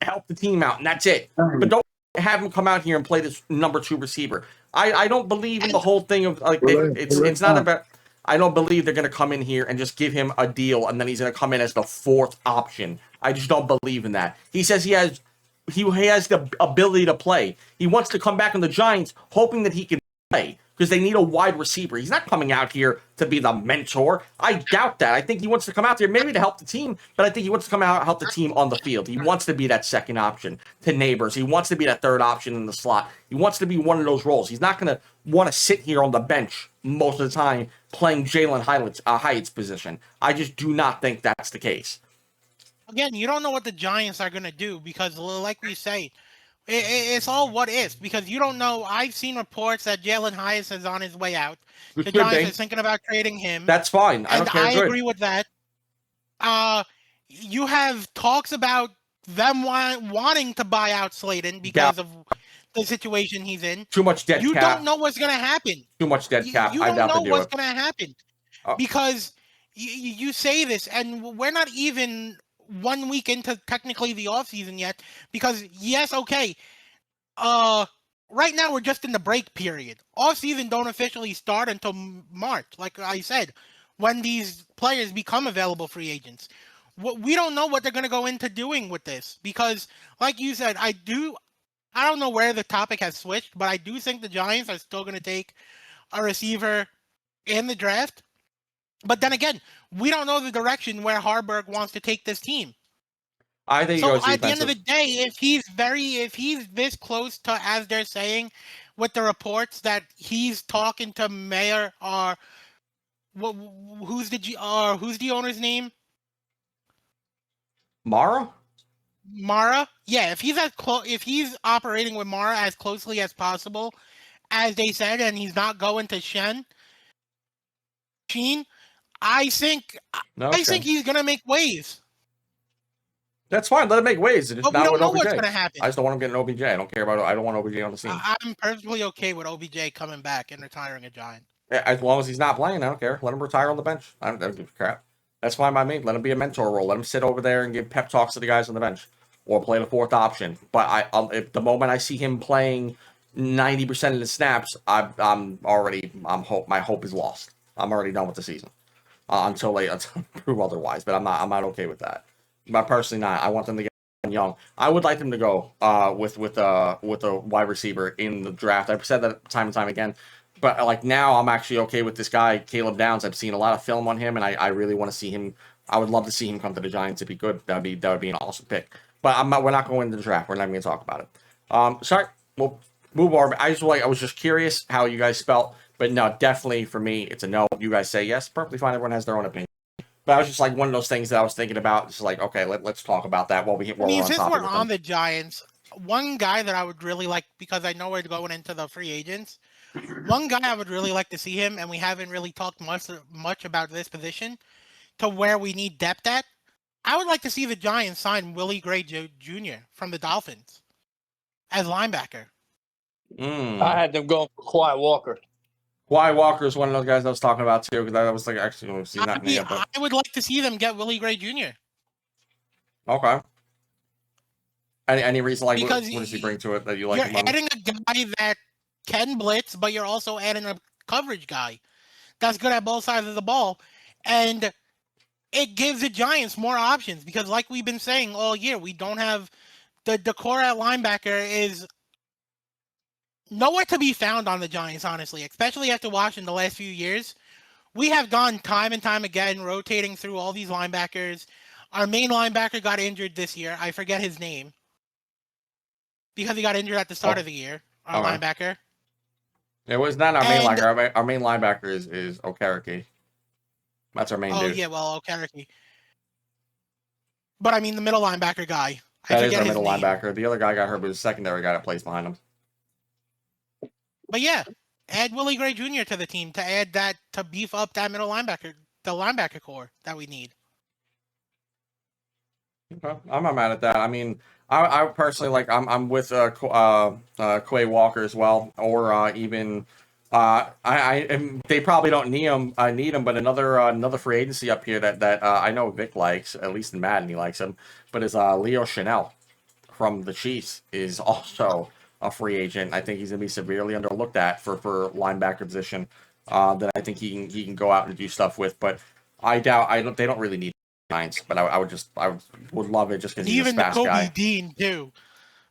help the team out, and that's it. But don't have him come out here and play this number 2 receiver. I don't believe in the whole thing of like it's not about. I don't believe they're going to come in here and just give him a deal and then he's going to come in as the 4th option. I just don't believe in that. He says he has the ability to play. He wants to come back on the Giants hoping that he can play because they need a wide receiver. He's not coming out here to be the mentor. I doubt that. I think he wants to come out there maybe to help the team, but I think he wants to come out and help the team on the field. He wants to be that second option to Neighbors. He wants to be that third option in the slot. He wants to be one of those roles. He's not going to want to sit here on the bench most of the time playing Jalen Hyatt's position. I just do not think that's the case. Again, you don't know what the Giants are going to do because, like we say, it's all what ifs because you don't know. I've seen reports that Jalen Hyatt is on his way out. The Giants are thinking about trading him. That's fine. I don't care. I agree with that. You have talks about them wanting to buy out Slayton because of the situation he's in. Too much dead cap. You don't know what's going to happen. Too much dead cap. You don't know what's going to happen because you say this, and we're not even 1 week into technically the offseason yet because, yes, okay, right now we're just in the break period. Offseason don't officially start until March, like I said, when these players become available free agents. We don't know what they're going to go into doing with this because, like you said, I don't know where the topic has switched, but I do think the Giants are still going to take a receiver in the draft. But then again, we don't know the direction where Harburg wants to take this team. I think so. At the end of the day, if he's this close to, as they're saying, with the reports that he's talking to Mayor or who's the owner's name? Mara. Yeah, if he's operating with Mara as closely as possible, as they said, and he's not going to Sheen. I think he's gonna make waves. That's fine. Let him make waves. But we don't know what's gonna happen. I just don't want him getting OBJ. I don't care about. I don't want OBJ on the scene. I'm perfectly okay with OBJ coming back and retiring a Giant. As long as he's not playing, I don't care. Let him retire on the bench. I don't give a crap. That's fine by me. Let him be a mentor role. Let him sit over there and give pep talks to the guys on the bench, or play the 4th option. But if the moment I see him playing 90% of the snaps, my hope is lost. I'm already done with the season until they prove otherwise. But I'm not okay with that. But personally, not. I want them to get young. I would like them to go with a wide receiver in the draft. I've said that time and time again. But like now, I'm actually okay with this guy, Caleb Downs. I've seen a lot of film on him, and I really want to see him. I would love to see him come to the Giants if he could. That would be an awesome pick. But we're not going to the draft. We're not even going to talk about it. Sorry, we'll move on. I was just curious how you guys felt. But no, definitely for me, it's a no. You guys say yes, perfectly fine. Everyone has their own opinion. But I was just like one of those things that I was thinking about. Just like, okay, let's talk about that while we're since we're on the Giants, one guy that I would really like, because I know we're going into the free agents, one guy I would really like to see him, and we haven't really talked much about this position, to where we need depth at. I would like to see the Giants sign Willie Gray Jr. from the Dolphins as linebacker. I had them going for Kawhi Walker. Kawhi Walker is one of those guys I was talking about too, because I was like, actually, see that name. But... I would like to see them get Willie Gray Jr. Okay. Any reason, like, what does he bring to it that you like? You're adding a guy that can blitz, but you're also adding a coverage guy that's good at both sides of the ball, and it gives the Giants more options because, like we've been saying all year, we don't have the core at linebacker is nowhere to be found on the Giants, honestly, especially after watching the last few years. We have gone time and time again rotating through all these linebackers. Our main linebacker got injured this year. I forget his name. because he got injured at the start Oh. of the year. Our Okay. linebacker. It was not our main And- linebacker. Our main linebacker is Okereke. That's our main Oh dude. yeah, well, Okereke. But I mean the middle linebacker guy. That I is forget our his middle name. linebacker. The other guy got hurt, but the secondary guy that plays behind him. But yeah, add Willie Gray Jr. to the team to add that to beef up that middle linebacker, the linebacker core that we need. Okay. I'm not mad at that. I mean, I personally like. I'm with Quay Walker as well, or even. They probably don't need him. But another free agency up here that I know Vic likes, at least in Madden he likes him, but is Leo Chanel from the Chiefs is also a free agent. I think he's gonna be severely underlooked at for linebacker position. That I think he can go out and do stuff with, but I doubt they don't really need Giants. But I would love it just because he's a Even fast guy. Nakobe Dean too,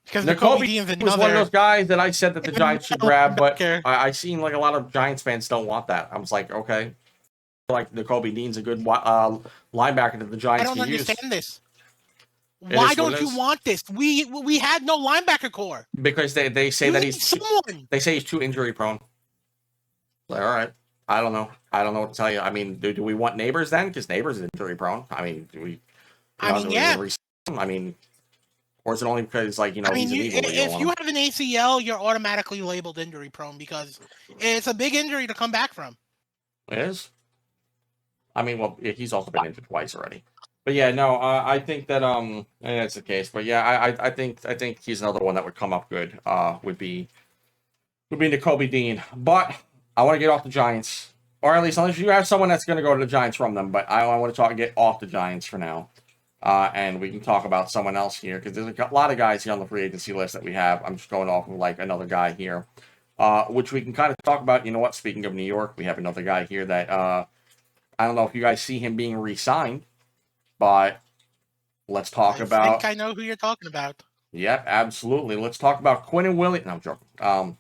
because Nakobe Nakobe Dean's was one of those another. guys that I said that the Giants should grab, but linebacker. I seen like a lot of Giants fans don't want that. I was like, okay, like Nakobe Dean's a good linebacker that the I Giants don't can use understand this. It Why is what don't it you is. want this? We had no linebacker core. because they say You that need someone. they say he's too injury prone. Like, all right, I don't know. I don't know what to tell you. I mean, do we want Neighbors then? Because Neighbors is injury prone. I mean, do we? I mean, do we yeah. even re-sign him? I mean, or is it only because like I he's mean, an Eagle? That you don't if want you him? have an ACL, you're automatically labeled injury prone because it's a big injury to come back from. It is. I mean, well, he's also been injured twice already. But yeah, no, I think that that's the case. But yeah, I think he's another one that would come up good. Would be Nakobe Dean. But I want to get off the Giants, or at least unless you have someone that's going to go to the Giants from them. But I want to get off the Giants for now. And we can talk about someone else here because there's a lot of guys here on the free agency list that we have. I'm just going off of like another guy here, which we can kind of talk about. You know what? Speaking of New York, we have another guy here that I don't know if you guys see him being re-signed, but let's talk about. I think I know who you're talking about. Yep, absolutely. Let's talk about Quinnen Williams. No, I'm joking.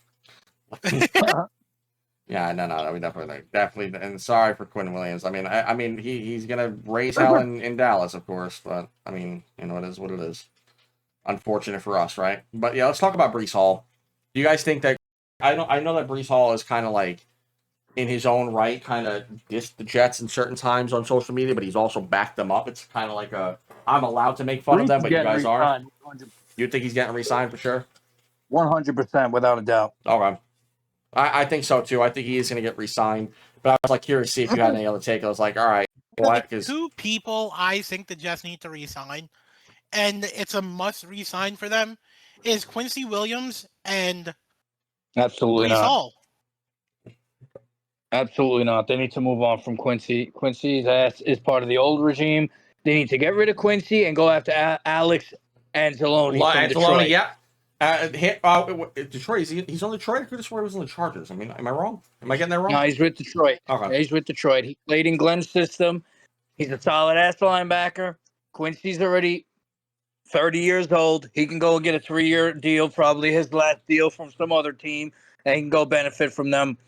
Yeah, no, we definitely, and sorry for Quinnen Williams. I mean, he's gonna raise hell in Dallas, of course, but I mean, you know, it is what it is. Unfortunate for us, right? But yeah, let's talk about Breece Hall. Do you guys think that? I know that Breece Hall is kind of like in his own right, kind of dissed the Jets in certain times on social media, but he's also backed them up. It's kind of like I'm allowed to make fun of them, but you guys are. You think he's getting re-signed for sure? 100%, without a doubt. Okay. I think so too. I think he is going to get re-signed. But I was like curious to see if you had any other take. I was like, all right, what? Because Two people I think the Jets need to re-sign, and it's a must re-sign for them, is Quincy Williams and Absolutely Breece not. Hall. Absolutely not. They need to move on from Quincy. Quincy's ass is part of the old regime. They need to get rid of Quincy and go after Alex Anzalone from Detroit. yeah. Detroit. He's on Detroit. I could have sworn he was on the Chargers. I mean, am I wrong? Am I getting that wrong? No, he's with Detroit. Okay. He's with Detroit. He played in Glenn's system. He's a solid ass linebacker. Quincy's already 30 years old. He can go and get a 3-year deal, probably his last deal from some other team, and he can go benefit from them.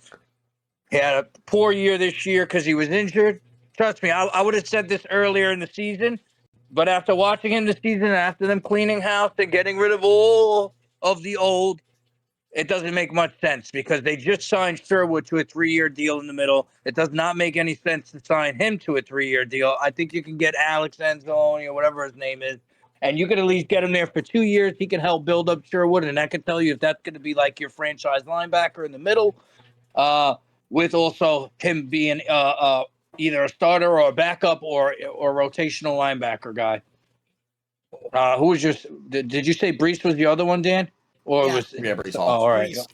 He had a poor year this year because he was injured. Trust me, I would have said this earlier in the season, but after watching him this season, after them cleaning house and getting rid of all of the old, it doesn't make much sense because they just signed Sherwood to a 3-year deal in the middle. It does not make any sense to sign him to a 3-year deal. I think you can get Alex Anzalone or whatever his name is, and you can at least get him there for 2 years. He can help build up Sherwood, and I can tell you if that's going to be like your franchise linebacker in the middle, with also him being either a starter or a backup or rotational linebacker guy. Who was your? Did you say Breece was the other one, Dan? Or Yeah. was Yeah, Breece Oh, Hall. all right. Breece.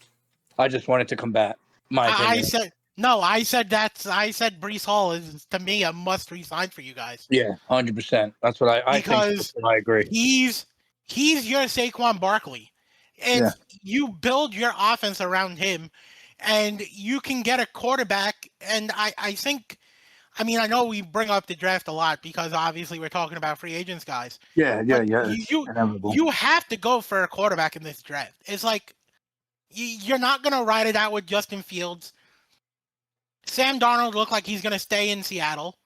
I just wanted to combat my I opinion. said Breece Hall is to me a must re-sign for you guys. Yeah, 100%. That's what I think. Because I agree. He's your Saquon Barkley. It's you build your offense around him, and you can get a quarterback. And I think, I mean, I know we bring up the draft a lot because obviously we're talking about free agents, guys. Yeah. You have to go for a quarterback in this draft. It's like you're not gonna ride it out with Justin Fields. Sam Darnold looked like he's gonna stay in Seattle,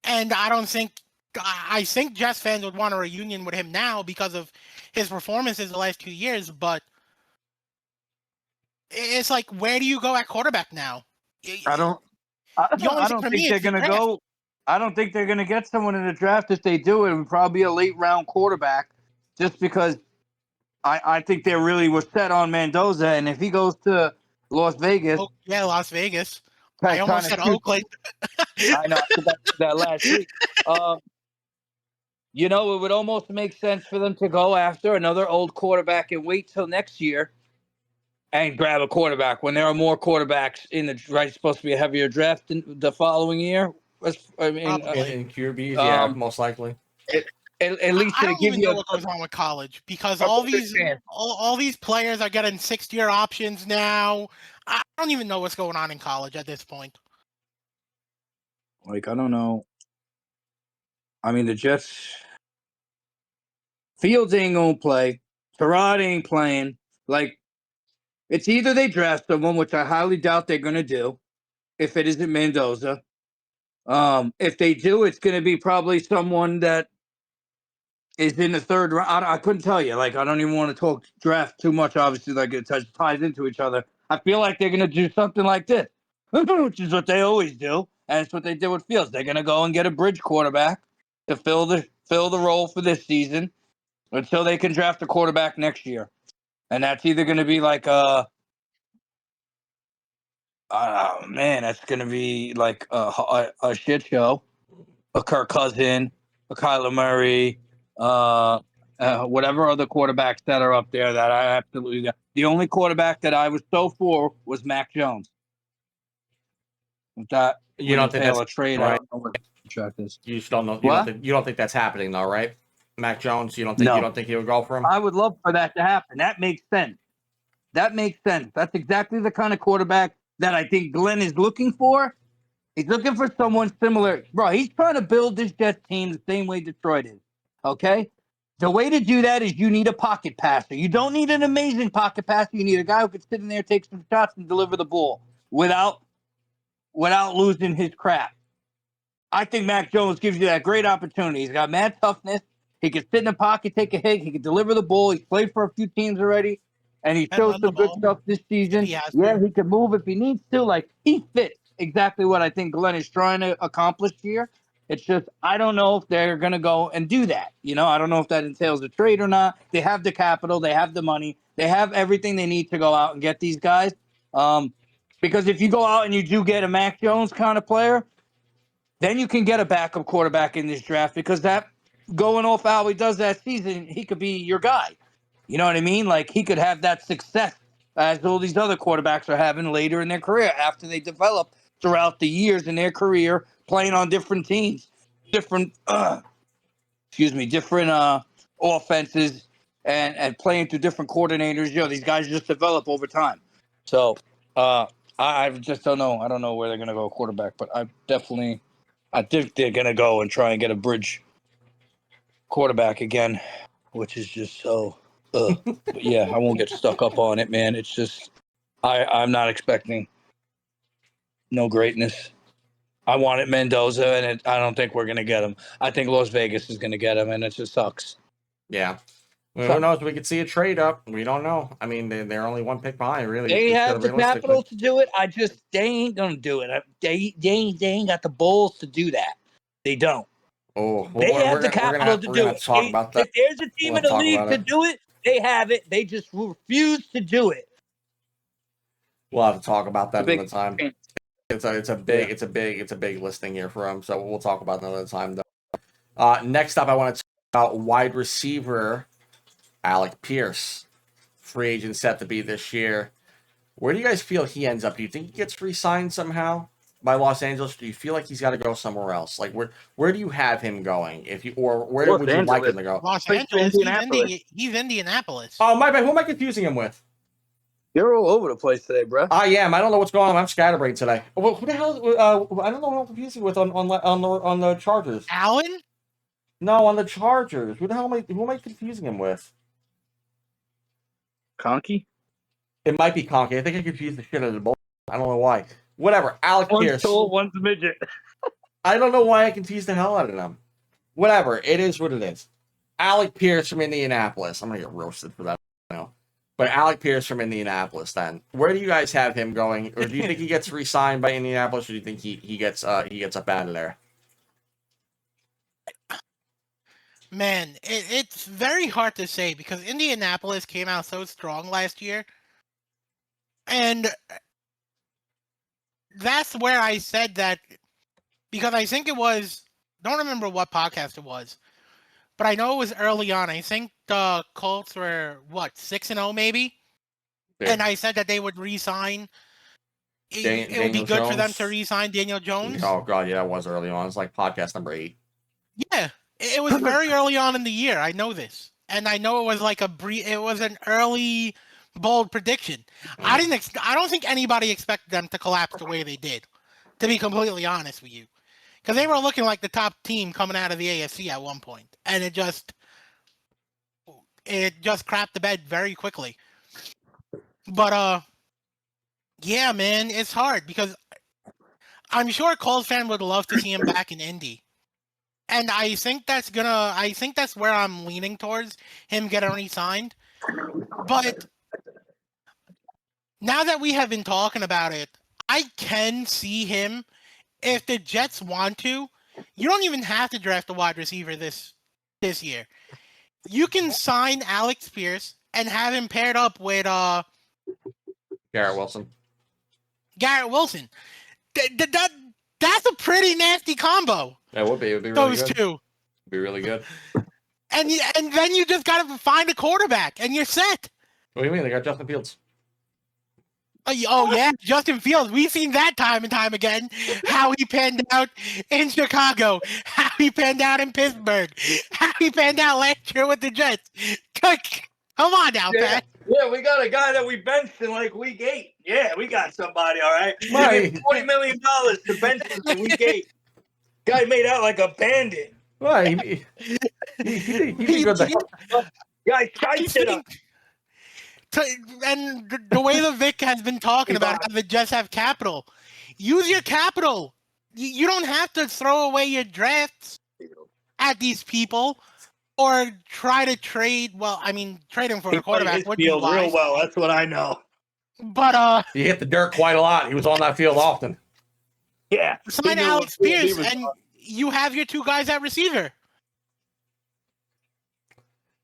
and I don't think I think Jets fans would want a reunion with him now because of his performances the last 2 years, but it's like, where do you go at quarterback now? I don't The only I thing don't for think me they're is the gonna draft. go. I don't think they're gonna get someone in the draft. If they do, it would probably be a late round quarterback, just because I think they really were set on Mendoza, and if he goes to Las Vegas, Oh, yeah, Las Vegas. I kind almost of said Oakland. I know, I think I said that last week. You know, it would almost make sense for them to go after another old quarterback and wait till next year and grab a quarterback when there are more quarterbacks in the right. Supposed to be a heavier draft in the following year. I mean, Probably. In QBs, yeah, um, most likely. at least I to don't give even you know what goes on with college because a all better these chance. all these players are getting 6-year options now. I don't even know what's going on in college at this point. Like, I don't know. I mean, the Jets. Fields ain't gonna play. Terod ain't playing. Like, it's either they draft someone, which I highly doubt they're gonna do, if it isn't Mendoza. If they do, it's gonna be probably someone that is in the third round. I couldn't tell you. Like, I don't even want to talk draft too much. Obviously, like it ties into each other. I feel like they're gonna do something like this, which is what they always do, and it's what they did with Fields. They're gonna go and get a bridge quarterback to fill the role for this season until they can draft a quarterback next year. And that's either going to be like oh man, that's going to be like a shit show, a Kirk Cousin, a Kyler Murray, whatever other quarterbacks that are up there that I absolutely. The only quarterback that I was so for was Mac Jones. If that You would don't think entail that's a trade, I right? don't know what the contract is. You just don't know. What? You don't think that's happening though, right? Mac Jones. You No, don't think he would go for him? I would love for that to happen. That makes sense. That makes sense. That's exactly the kind of quarterback that I think Glenn is looking for. He's looking for someone similar. Bro, he's trying to build this Jets team the same way Detroit is. Okay? The way to do that is you need a pocket passer. You don't need an amazing pocket passer. You need a guy who can sit in there, take some shots, and deliver the ball without losing his crap. I think Mac Jones gives you that great opportunity. He's got mad toughness. He can sit in the pocket, take a hit. He can deliver the ball. He's played for a few teams already, and he And showed run the some good ball stuff this if season. he has Yeah, to. he can move if he needs to. Like, he fits exactly what I think Glenn is trying to accomplish here. It's just I don't know if they're gonna go and do that. You know, I don't know if that entails a trade or not. They have the capital, they have the money, they have everything they need to go out and get these guys. Because if you go out and you do get a Mac Jones kind of player, then you can get a backup quarterback in this draft because that going off how he does that season, he could be your guy. You know what I mean? Like he could have that success as all these other quarterbacks are having later in their career after they develop throughout the years in their career playing on different teams, different different offenses and playing through different coordinators. You know, these guys just develop over time. So I just don't know. I don't know where they're gonna go quarterback, but I think they're gonna go and try and get a bridge quarterback again, which is just so. But yeah, I won't get stuck up on it, man. It's just I'm not expecting no greatness. I wanted Mendoza, and I don't think we're gonna get him. I think Las Vegas is gonna get him, and it just sucks. Yeah. Well, who Sucks. knows? We could see a trade up. We don't know. I mean, they're only one pick behind, really. They Just have the realistically. capital to do it. They ain't gonna do it. They ain't got the balls to do that. They don't. Oh, They have the capital to we're do gonna it. have to talk about that. If there's a team We'll in the talk league about to it. do it, they have it. They just refuse to do it. We'll have to talk about that another time. Yeah. It's a big listing here for him. So we'll talk about it another time though. Next up, I want to talk about wide receiver Alec Pierce, free agent set to be this year. Where do you guys feel he ends up? Do you think he gets re-signed somehow by Los Angeles? Do you feel like he's got to go somewhere else? Like where do you have him going? Or where Los would you like him Angeles. to go? Los Plays for Angeles. Indianapolis. He's Indianapolis. Oh my bad. Who am I confusing him with? You're all over the place today, bro. I am. I don't know what's going on. I'm scatterbrained today. Well, who the hell? I don't know what I'm confusing with on the Chargers. Allen? No, on the Chargers. Who am I confusing him with? Conky? It might be Conky. I think I confused the shit out of the both. I don't know why. Whatever. Alec One's Pierce. tall, one's a midget. I don't know why I confused the hell out of them. whatever. It is what it is. Alec Pierce from Indianapolis. I'm going to get roasted for that now. But Alec Pierce from Indianapolis, then. Where do you guys have him going? Or do you think he gets re-signed by Indianapolis, or do you think he gets up out of there? Man, it's very hard to say because Indianapolis came out so strong last year. And that's where I said that because I think it was, don't remember what podcast it was, but I know it was early on. I think the Colts were, 6-0 maybe? Yeah. And I said that they would re-sign. It would be Daniel good for them Jones? to re-sign Daniel Jones. Oh, God, yeah, that was early on. It's like podcast number 8. Yeah, it was very early on in the year. I know this. And I know it was like it was an early, bold prediction. I don't think anybody expected them to collapse the way they did, to be completely honest with you. Because they were looking like the top team coming out of the AFC at one point. And it just crapped the bed very quickly. But, yeah, man, it's hard because I'm sure Colts fan would love to see him back in Indy. And I think that's where I'm leaning towards him getting re-signed. But now that we have been talking about it, I can see him, if the Jets want to, you don't even have to draft a wide receiver this year. You can sign Alex Pierce and have him paired up with Garrett Wilson. That's a pretty nasty combo. That would be. It would be really Those good. two. It'd be really good. And then you just got to find a quarterback, and you're set. What do you mean? They got Justin Fields. Oh, yeah, Justin Fields. We've seen that time and time again, how he panned out in Chicago, how he panned out in Pittsburgh, how he panned out last year with the Jets. Come on now, Pat. Yeah, we got a guy that we benched in like week 8. Yeah, we got somebody, all right? Right. We gave $20 million to bench him in week 8. Guy made out like a bandit. Right. He did good there. Guy spiced it up. And the way the Vic has been talking about how the Jets have capital, use your capital. You don't have to throw away your drafts at these people or try to trade. Well, I mean, trade him for a quarterback would be real wise. well. That's what I know. But he hit the dirt quite a lot. He was on that field often. Yeah. Sign Alex Pierce, and you have your 2 guys at receiver.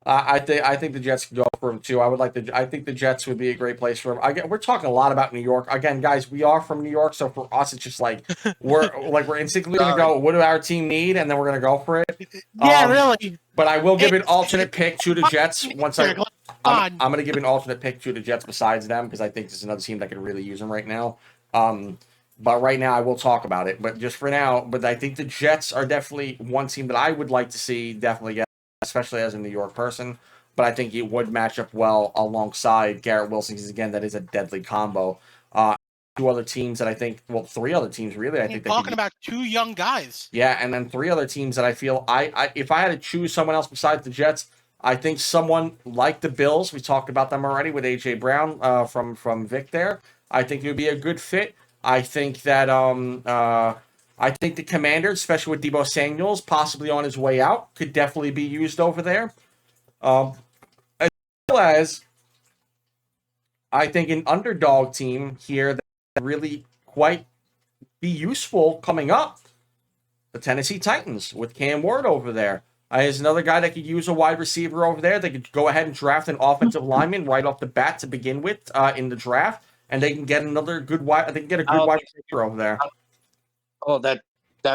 I think the Jets could go for him too. I think the Jets would be a great place for him. Again, we're talking a lot about New York. Again, guys, we are from New York, so for us, it's just like we're instinctively gonna go. What do our team need? And then we're gonna go for it. Yeah, really. But I will give an alternate pick to the Jets once I'm gonna give an alternate pick to the Jets besides them because I think there's another team that could really use them right now. But right now I will talk about it. But just for now, but I think the Jets are definitely one team that I would like to see definitely get, especially as a New York person. But I think it would match up well alongside Garrett Wilson because, again, that is a deadly combo. 2 other teams that I think, 3 other teams really. I think talking about 2 young guys. Yeah, and then 3 other teams that I feel if I had to choose someone else besides the Jets, I think someone like the Bills. We talked about them already with AJ Brown from Vic there. I think it would be a good fit. I think that I think the Commanders, especially with Deebo Samuels possibly on his way out, could definitely be used over there. As well as I think an underdog team here that really quite be useful coming up, the Tennessee Titans with Cam Ward over there. There's another guy that could use a wide receiver over there. They could go ahead and draft an offensive lineman right off the bat to begin with in the draft. And they can get another good wide. They can get a good wide receiver over there. Oh, that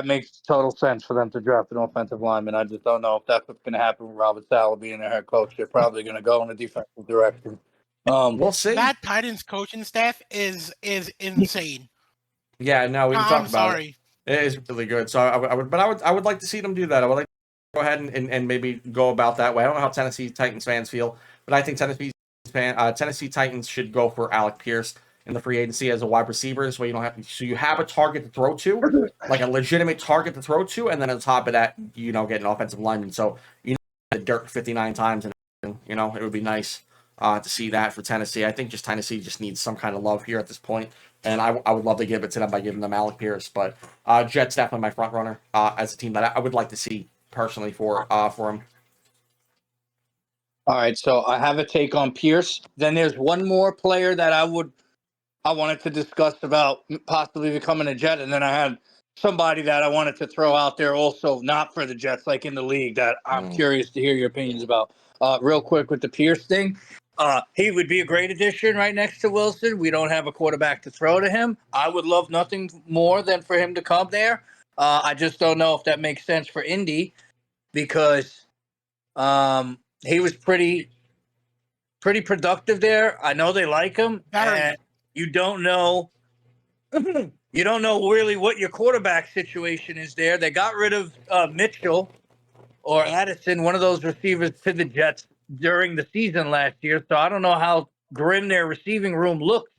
makes total sense for them to draft an offensive lineman. I just don't know if that's what's going to happen with Robert Saleh being their head coach. They're probably going to go in a defensive direction. We'll see. That Titans coaching staff is insane. Yeah, no, we can talk about sorry. it. It is really good. So I would like to see them do that. I would like to go ahead and maybe go about that way. I don't know how Tennessee Titans fans feel, but I think Tennessee Titans should go for Alec Pierce in the free agency as a wide receiver. This way you don't have to, so you have a target to throw to, like a legitimate target to throw to, and then on top of that, get an offensive lineman. So the dirt 59 times, and it would be nice to see that for Tennessee. I think Tennessee just needs some kind of love here at this point, and I would love to give it to them by giving them Alec Pierce. But Jets definitely my front runner as a team that I would like to see personally for him. All right, so I have a take on Pierce. Then there's one more player that I wanted to discuss about possibly becoming a Jet, and then I had somebody that I wanted to throw out there also, not for the Jets, like in the league, that I'm curious to hear your opinions about. Real quick with the Pierce thing, he would be a great addition right next to Wilson. We don't have a quarterback to throw to him. I would love nothing more than for him to come there. I just don't know if that makes sense for Indy because he was pretty productive there. I know they like him, and you don't know really what your quarterback situation is there. They got rid of Mitchell or Addison, one of those receivers, to the Jets during the season last year. So I don't know how grim their receiving room looks.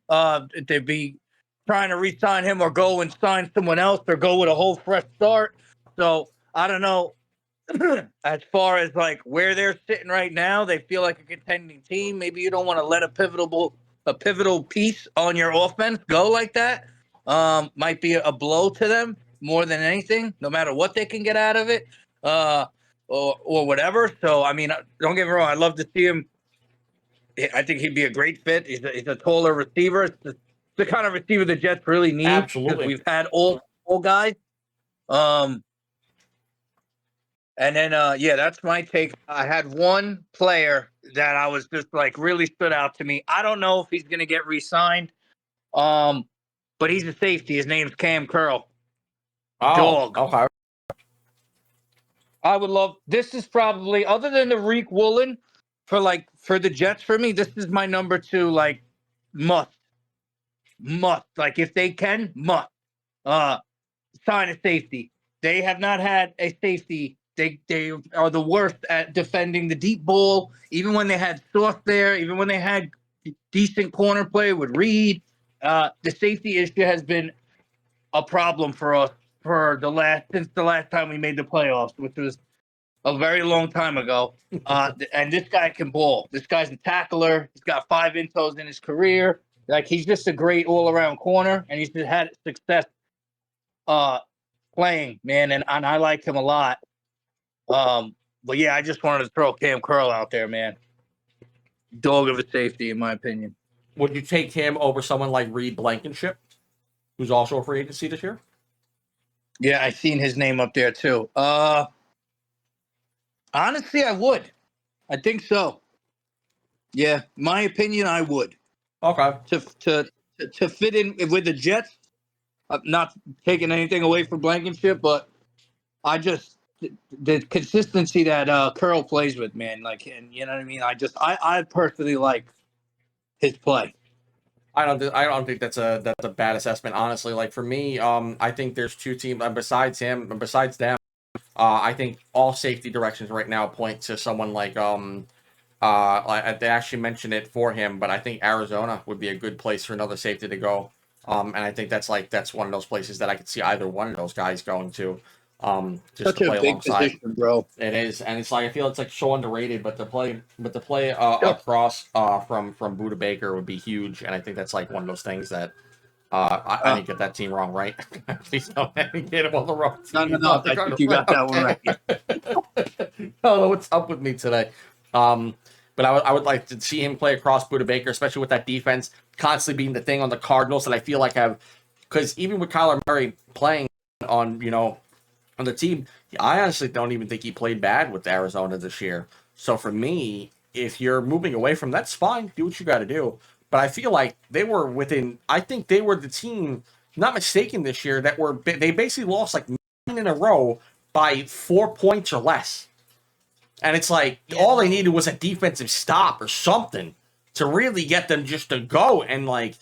They'd be trying to re-sign him or go and sign someone else or go with a whole fresh start. So I don't know. As far as like where they're sitting right now, they feel like a contending team. Maybe you don't want to let a pivotal piece on your offense go like that. Might be a blow to them more than anything, no matter what they can get out of it, or whatever. So I mean, don't get me wrong, I'd love to see him. I think he'd be a great fit. He's a taller receiver. It's the kind of receiver the Jets really need. Absolutely. Because we've had all guys. And then, that's my take. I had one player that I was just like really stood out to me. I don't know if he's going to get re-signed, but he's a safety. His name's Cam Curl. Oh, Dog. okay. I would love. This is probably, other than the Reek Woolen, for the Jets, for me, this is my number 2. Like must. Like if they can, must sign a safety. They have not had a safety. They are the worst at defending the deep ball. Even when they had Sauce there, even when they had decent corner play with Reed, the safety issue has been a problem for us since the last time we made the playoffs, which was a very long time ago. And this guy can ball. This guy's a tackler. He's got 5 intos in his career. Like he's just a great all-around corner, and he's just had success playing, man, and I like him a lot. But yeah, I just wanted to throw Cam Curl out there, man. Dog of a safety, in my opinion. Would you take him over someone like Reed Blankenship, who's also a free agency this year? Yeah, I seen his name up there too. Honestly, I would. I think so. Yeah, my opinion, I would. Okay. To fit in with the Jets, not taking anything away from Blankenship, but I just the consistency that Curl plays with, man. Like, and you know what I mean. I personally like his play. I don't think that's a bad assessment, honestly. Like for me, I think there's 2 teams besides them. I think all safety directions right now point to someone like they actually mentioned it for him, but I think Arizona would be a good place for another safety to go. And I think that's one of those places that I could see either one of those guys going to. Just Such to play a big alongside. position, bro. It is, and it's like I feel it's like so underrated, but to play across from Buda Baker would be huge, and I think that's like one of those things that I didn't get that team wrong, right? Please don't let me get him on the wrong team. No, I think you got that one right. I don't know what's up with me today. But I would like to see him play across Buda Baker, especially with that defense constantly being the thing on the Cardinals that I feel like because even with Kyler Murray playing on the team, I honestly don't even think he played bad with Arizona this year. So for me, if you're moving away from that's fine, do what you got to do. But I feel like I think they were the team, not mistaken this year, they basically lost like 9 in a row by 4 points or less. And it's like all they needed was a defensive stop or something to really get them just to go. And like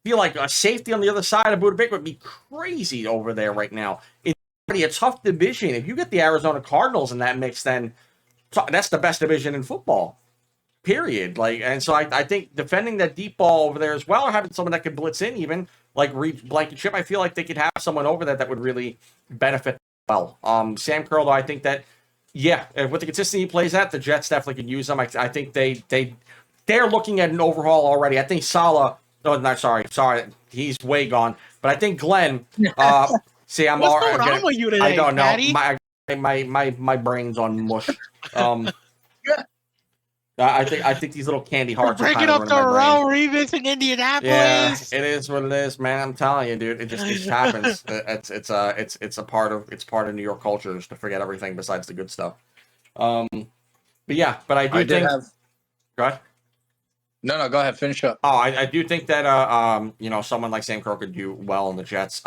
feel like a safety on the other side of Buda Baker would be crazy over there right now. It's already a tough division. If you get the Arizona Cardinals in that mix, then that's the best division in football. Period. And so I think defending that deep ball over there as well, or having someone that could blitz in, even like Reed Blankenship, I feel like they could have someone over there that would really benefit well. Sam Curl, though, I think that with the consistency he plays at, the Jets definitely could use him. I think they're looking at an overhaul already. I think Saleh. Oh, no, sorry, he's way gone. But I think Glenn. See, I'm What's going on with you today, I don't know. Patty? I my brain's on mush. I think these little candy We're hearts are breaking kind of up ruining the my brain. row remix in Indianapolis. Yeah, it is what it is, man. I'm telling you, dude. It just happens. It's a part of New York culture just to forget everything besides the good stuff. But yeah, but I do I did think. have. Go ahead. No, go ahead. Finish up. Oh, I do think that someone like Sam Crow could do well in the Jets.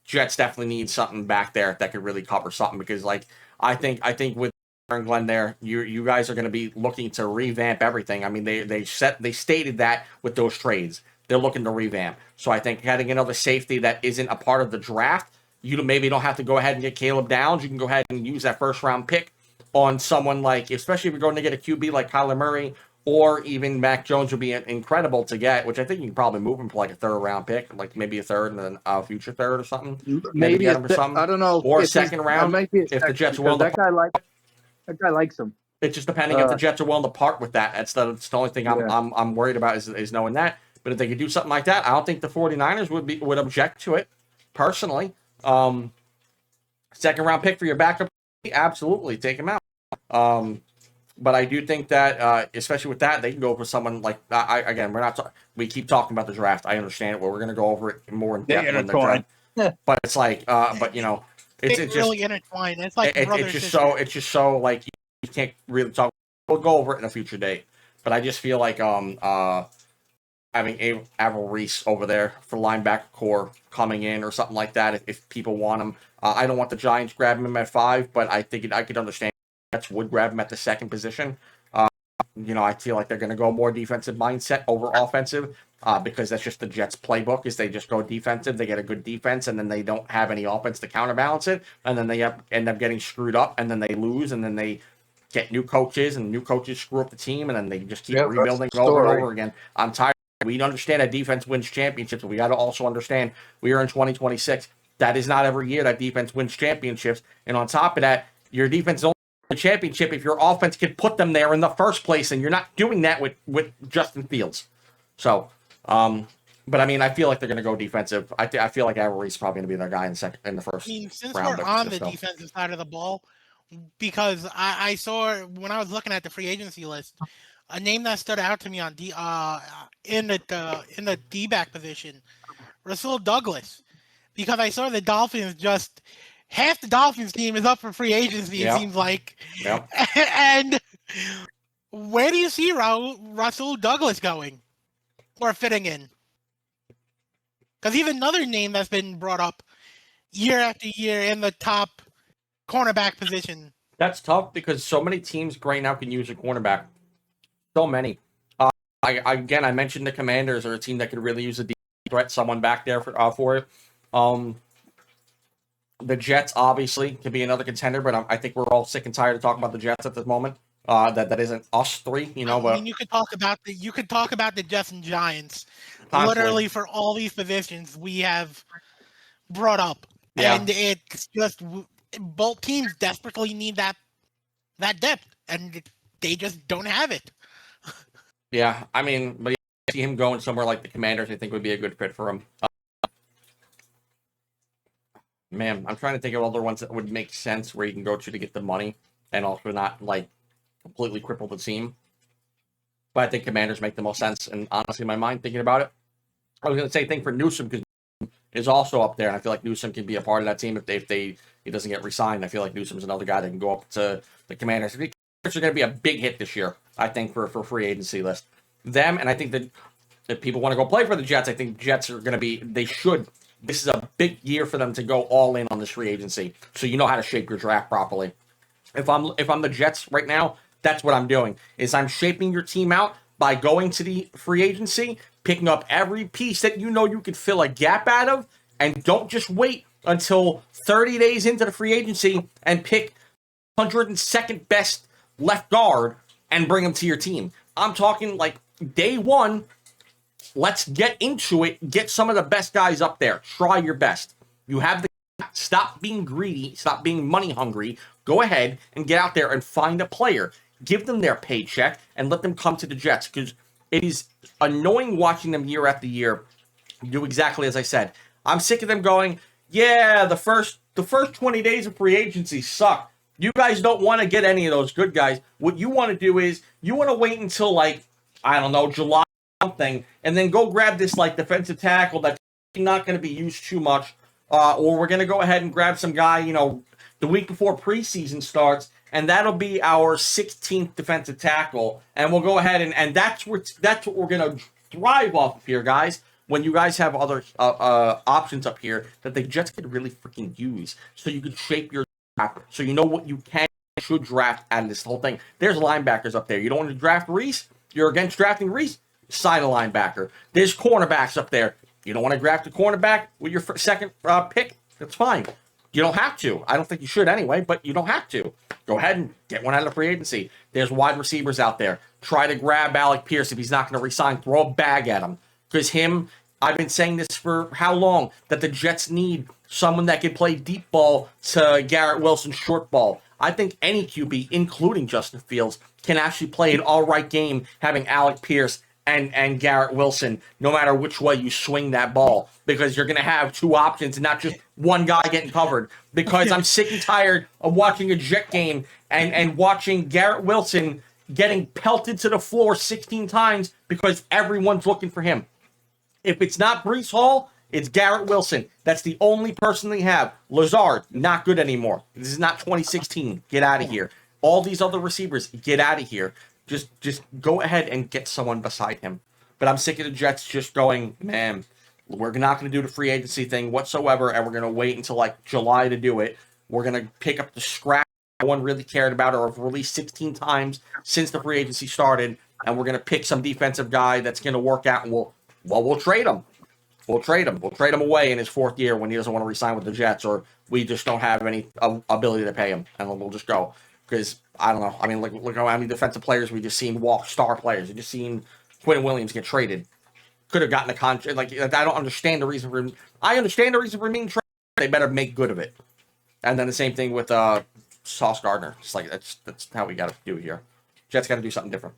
Jets definitely need something back there that could really cover something because like I think with Aaron Glenn there, you guys are going to be looking to revamp everything. I mean they stated that with those trades. They're looking to revamp. So I think getting another safety that isn't a part of the draft, you maybe don't have to go ahead and get Caleb Downs. You can go ahead and use that first round pick on someone like, especially if you're going to get a QB like Kyler Murray or even Mac Jones would be incredible to get, which I think you can probably move him for like a third round pick, like maybe a third and then a future third or something. Maybe get him for something. I don't know. Or a if second round might be a if the second, Jets are because willing to. that guy likes him. It's just depending if the Jets are willing to part with that. That's the only thing I'm worried about is knowing that. But if they could do something like that, I don't think the 49ers would object to it, personally. Second round pick for your backup, absolutely take him out. But I do think that, especially with that, they can go for someone like we keep talking about the draft. I understand it, but we're going to go over it more in depth when the draft. But it's like, it's really just intertwined. It's like it's just so like you can't really talk. We'll go over it in a future date. But I just feel like having Avril Reese over there for linebacker core coming in or something like that if people want him. I don't want the Giants grabbing him at 5, but I think I could understand. Jets would grab him at the second position. I feel like they're going to go more defensive mindset over offensive because that's just the Jets' playbook is they just go defensive. They get a good defense, and then they don't have any offense to counterbalance it, and then they end up getting screwed up, and then they lose, and then they get new coaches, and new coaches screw up the team, and then they just keep rebuilding over and over again. I'm tired. We understand that defense wins championships, but we got to also understand we are in 2026. That is not every year that defense wins championships, and on top of that, your defense only the championship if your offense could put them there in the first place, and you're not doing that with Justin Fields. So, but I mean, I feel like they're going to go defensive. I feel like Avery's probably going to be their guy in the first. Since round. We're on the defensive side of the ball, because I saw when I was looking at the free agency list, a name that stood out to me on in the D-back position, Rasul Douglas, because I saw the Dolphins just. Half the Dolphins team is up for free agency, it seems like. Yep. And where do you see Rasul Douglas going or fitting in? Because he's another name that's been brought up year after year in the top cornerback position. That's tough because so many teams right now can use a cornerback. So many. I mentioned the Commanders are a team that could really use a deep threat, someone back there for it. The Jets obviously could be another contender, but I think we're all sick and tired of talking about the Jets at this moment. That isn't us three, But I mean, you could talk about the Jets and Giants, constantly. literally for all these positions we have brought up, and it's just both teams desperately need that depth, and they just don't have it. Yeah, I mean, but I see him going somewhere like the Commanders. I think would be a good fit for him. Man, I'm trying to think of other ones that would make sense where you can go to get the money and also not like completely cripple the team. But I think Commanders make the most sense. And honestly, in my mind, thinking about it, I was going to say thing for Newsom because is also up there, and I feel like Newsom can be a part of that team if he doesn't get re-signed. I feel like Newsom's another guy that can go up to the Commanders. The Commanders are going to be a big hit this year, I think, for free agency list. Them, and I think that if people want to go play for the Jets, I think Jets are going to be. They should. This is a big year for them to go all in on this free agency, so you know how to shape your draft properly. If I'm the Jets right now, that's what I'm doing. Is I'm shaping your team out by going to the free agency, picking up every piece that you know you could fill a gap out of, and don't just wait until 30 days into the free agency and pick 102nd best left guard and bring him to your team. I'm talking like day one. Let's get into it. Get some of the best guys up there. Try your best. You have the stop being greedy. Stop being money hungry. Go ahead and get out there and find a player. Give them their paycheck and let them come to the Jets because it is annoying watching them year after year do exactly as I said. I'm sick of them going, yeah, the first the first 20 days of free agency suck. You guys don't want to get any of those good guys. What you want to do is you want to wait until like, I don't know, July something, and then go grab this like defensive tackle that's not going to be used too much, or we're going to go ahead and grab some guy, the week before preseason starts, and that'll be our 16th defensive tackle, and we'll go ahead and that's what we're going to thrive off of here, guys. When you guys have other options up here that the Jets could really freaking use, so you could shape your draft, so you know what you can and should draft out of this whole thing. There's linebackers up there. You don't want to draft Reese? You're against drafting Reese? Sign a linebacker. There's cornerbacks up there. You don't want to draft a cornerback with your second pick? That's fine. You don't have to. I don't think you should anyway, but you don't have to. Go ahead and get one out of free agency. There's wide receivers out there. Try to grab Alec Pierce if he's not going to resign. Throw a bag at him. Because I've been saying this for how long, that the Jets need someone that can play deep ball to Garrett Wilson short ball. I think any QB, including Justin Fields, can actually play an all right game having Alec Pierce and Garrett Wilson, no matter which way you swing that ball, because you're going to have two options and not just one guy getting covered. Because I'm sick and tired of watching a Jet game and watching Garrett Wilson getting pelted to the floor 16 times because everyone's looking for him. If it's not Breece Hall, it's Garrett Wilson. That's the only person they have. Lazard, not good anymore. This is not 2016. Get out of here. All these other receivers, get out of here. Just go ahead and get someone beside him. But I'm sick of the Jets just going, man, we're not going to do the free agency thing whatsoever, and we're going to wait until like July to do it. We're going to pick up the scrap no one really cared about or have released 16 times since the free agency started, and we're going to pick some defensive guy that's going to work out, and we'll trade him. We'll trade him. We'll trade him away in his fourth year when he doesn't want to re-sign with the Jets, or we just don't have any ability to pay him, and we'll just go. Because, I don't know. I mean, look how many defensive players we just seen walk, star players. We just seen Quinn Williams get traded. Could have gotten a contract. Like, I don't understand the reason for him. I understand the reason for him being traded. They better make good of it. And then the same thing with Sauce Gardner. It's like, that's how we got to do it here. Jets got to do something different.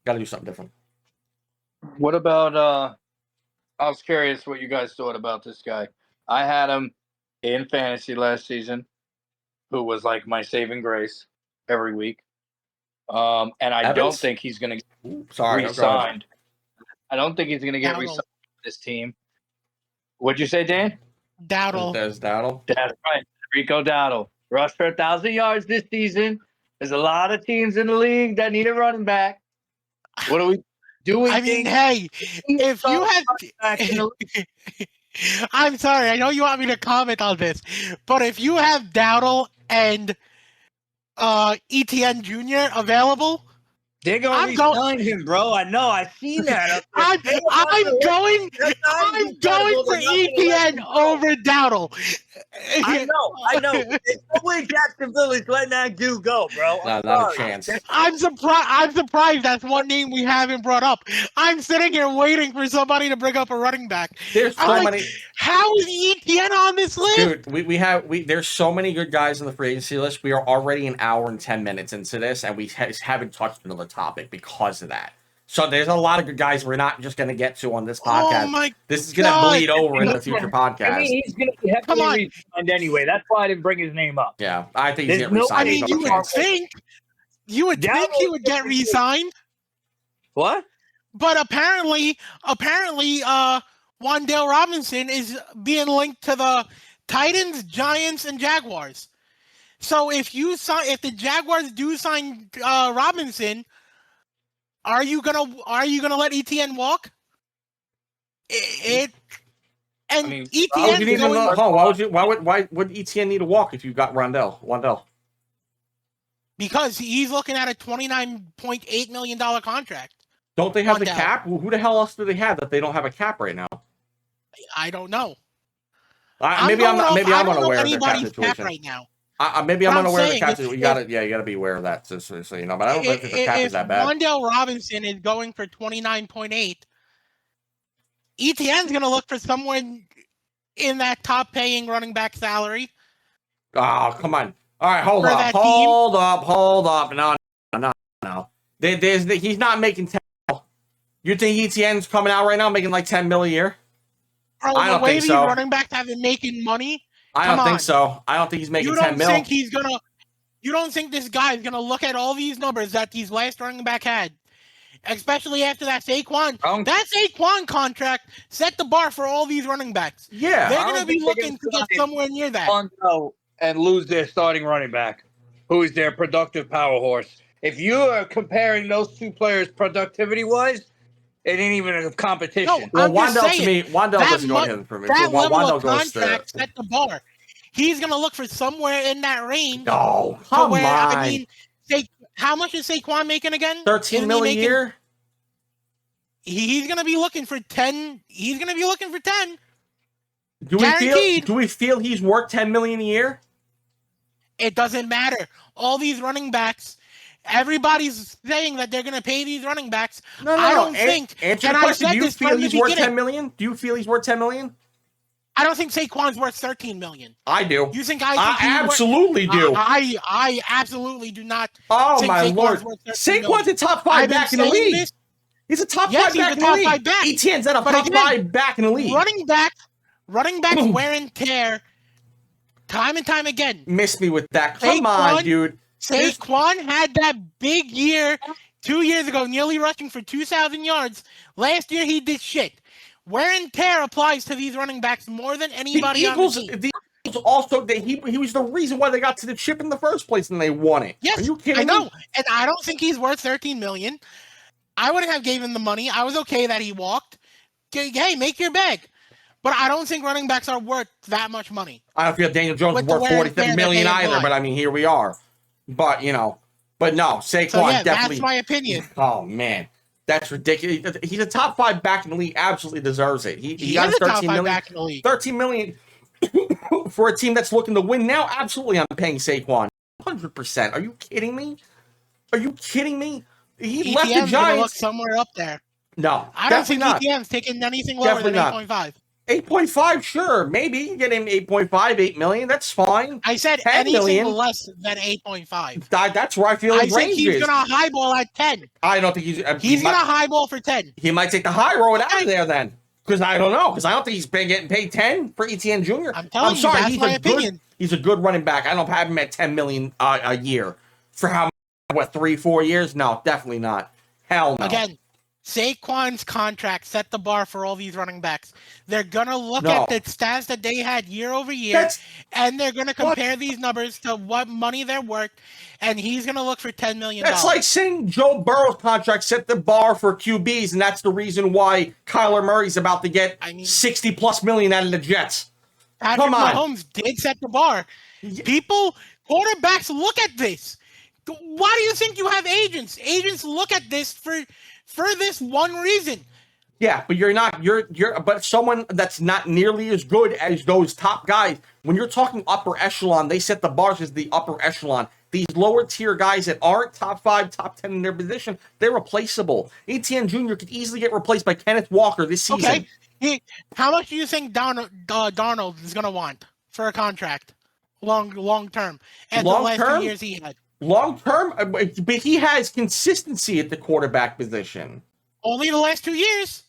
Got to do something different. What about, I was curious what you guys thought about this guy. I had him in fantasy last season, who was like my saving grace every week. And I don't think he's going to get re-signed. I don't think he's going to get re-signed with this team. What'd you say, Dan? Dowdle. There's Dowdle. That's right. Rico Dowdle. Rushed for 1,000 yards this season. There's a lot of teams in the league that need a running back. What do we do? I mean, hey, if you have... I'm sorry, I know you want me to comment on this, but if you have Dowdle and ETN Jr. available, they're gonna re-sign him, bro. I know. I seen that. I'm going for ETN over Dowdle. I know. There's no way Jacksonville is letting that dude go, bro. No, not a chance. I'm surprised that's one name we haven't brought up. I'm sitting here waiting for somebody to bring up a running back. There's so many. How is ETN on this list? Dude, there's so many good guys on the free agency list. We are already an hour and 10 minutes into this, and we haven't touched another topic because of that. So there's a lot of good guys we're not just going to get to on this podcast. Oh my this is going to bleed over into future podcasts. I mean, he's going to be heavily re-signed anyway. That's why I didn't bring his name up. Yeah, I think he's going to re-sign. I mean, you would think he would get re-signed. What? But apparently, Wan'Dale Robinson is being linked to the Titans, Giants, and Jaguars. So if the Jaguars do sign Robinson, are you gonna let ETN walk? ETN. Why would ETN need to walk if you got Wan'Dale? Because he's looking at a $29.8 million contract. Don't they have the cap? Well, who the hell else do they have that they don't have a cap right now? I don't know. Maybe I'm unaware of their cap situation situation right now. Maybe I'm unaware of the cap situation. You gotta be aware of that, so you know. But I don't think the cap is that bad. Wan'Dale Robinson is going for 29.8. ETN's gonna look for someone in that top-paying running back salary. Oh, come on! All right, hold up. No. He's not making 10. You think ETN's coming out right now making like $10 million a year? I don't think so. Running backs have been making money. I Come don't think on. so. I don't think he's making You 10 don't mil. think he's gonna? You don't think this guy is gonna look at all these numbers that these last running back had, especially after that Saquon? That Saquon contract set the bar for all these running backs. Yeah. They're I don't gonna be think they're looking to gonna get somewhere near that. Mondo and lose their starting running back, who is their productive power horse. If you are comparing those two players productivity-wise, it ain't even a competition. No, Well, I'm just Wandell saying, to me, Wandell that doesn't go to him for me. that Well, level Wandell of goes to. contract set the bar. He's gonna look for somewhere in that range. No, to come where, on. I mean, how much is Saquon making again? 13 Isn't mil he a making- year? He's gonna be looking for 10. He's gonna be looking for 10. Do Guaranteed. we feel he's worth 10 million a year? It doesn't matter. All these running backs, everybody's saying that they're gonna pay these running backs. No. I don't think. Answer And the I question. said Do you this feel from the he's worth beginning. 10 million? Do you feel he's worth 10 million? I don't think Saquon's worth 13 million. I do. You think I think he's absolutely do. I absolutely do not. Oh think my Saquon's lord. worth 13 Saquon's a top 5 I've been back in the saying league. this. He's a top Yes, 5 he's back a in the top league. 5 back. ETN's not a But top again, 5 back in the league. Running backs wear and tear time and time again. Miss me with that. Come on, dude. Saquon had that big year 2 years ago, nearly rushing for 2,000 yards. Last year, he did shit. Wear and tear applies to these running backs more than anybody The Eagles, on the team. the Eagles also, he was the reason why they got to the chip in the first place and they won it. Yes, Are you kidding I know. me? And I don't think he's worth 13 million. I wouldn't have given the money. I was okay that he walked. Hey, make your bag. But I don't think running backs are worth that much money. I don't feel Daniel Jones is With the worth wear and 47 tear million that they either, apply. but I mean, here we are. But, no, Saquon So yeah, definitely. that's my opinion. Oh, man. That's ridiculous. He's a top 5 back in the league. Absolutely deserves it. He He got is a top 13 5 million. back in the league. 13 million for a team that's looking to win now. Absolutely, I'm paying Saquon 100%. Are you kidding me? Are you kidding me? He left the ETN's gonna look Giants. somewhere up there. No, I don't definitely think not. ETN's taking anything lower Definitely than not. 8.5. 8.5, sure, maybe you get him 8.5, 8 million. That's fine. I said 10 anything million. less than 8.5. That's where I feel I his think range he's is. gonna highball at 10. I don't think he's. He's gonna highball for 10. He might take the high road out of there then, because I don't know. Because I don't think he's been getting paid 10 for ETN Jr. I'm telling you, sorry, that's he's my a opinion. good. He's a good running back. I don't have him at 10 million a year for how 3-4 years? No, definitely not. Hell no. Again, Saquon's contract set the bar for all these running backs. They're gonna look No. at the stats that they had year over year, and they're gonna compare these numbers to what money they're worth, and he's gonna look for $10 million. That's like saying Joe Burrow's contract set the bar for QBs, and that's the reason why Kyler Murray's about to get 60 plus million out of the Jets. Patrick Come on. Mahomes did set the bar. People, quarterbacks look at this. Why do you think you have agents? Agents look at this for this one reason. Yeah, but but someone that's not nearly as good as those top guys. When you're talking upper echelon, they set the bars as the upper echelon. These lower tier guys that aren't top 5, top 10 in their position, they're replaceable. ETN Jr. could easily get replaced by Kenneth Walker this season. Okay, how much do you think Darnold is gonna want for a contract, long term? And the last 2 years he had. Long term, but he has consistency at the quarterback position. Only the last 2 years.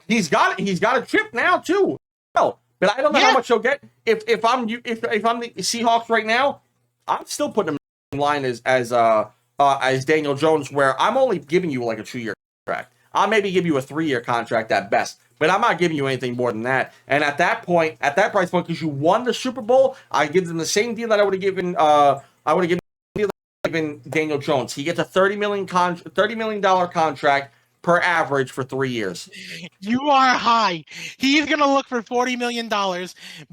He's got a chip now too. No, but I don't know how much he'll get. If I'm the Seahawks right now, I'm still putting him in line as Daniel Jones, where I'm only giving you like a 2-year contract. I'll maybe give you a 3-year contract at best, but I'm not giving you anything more than that. And at that price point, because you won the Super Bowl, I give them the same deal that I would have given. Daniel Jones. He gets a $30 million contract per average for 3 years. You are high. He's gonna look for $40 million.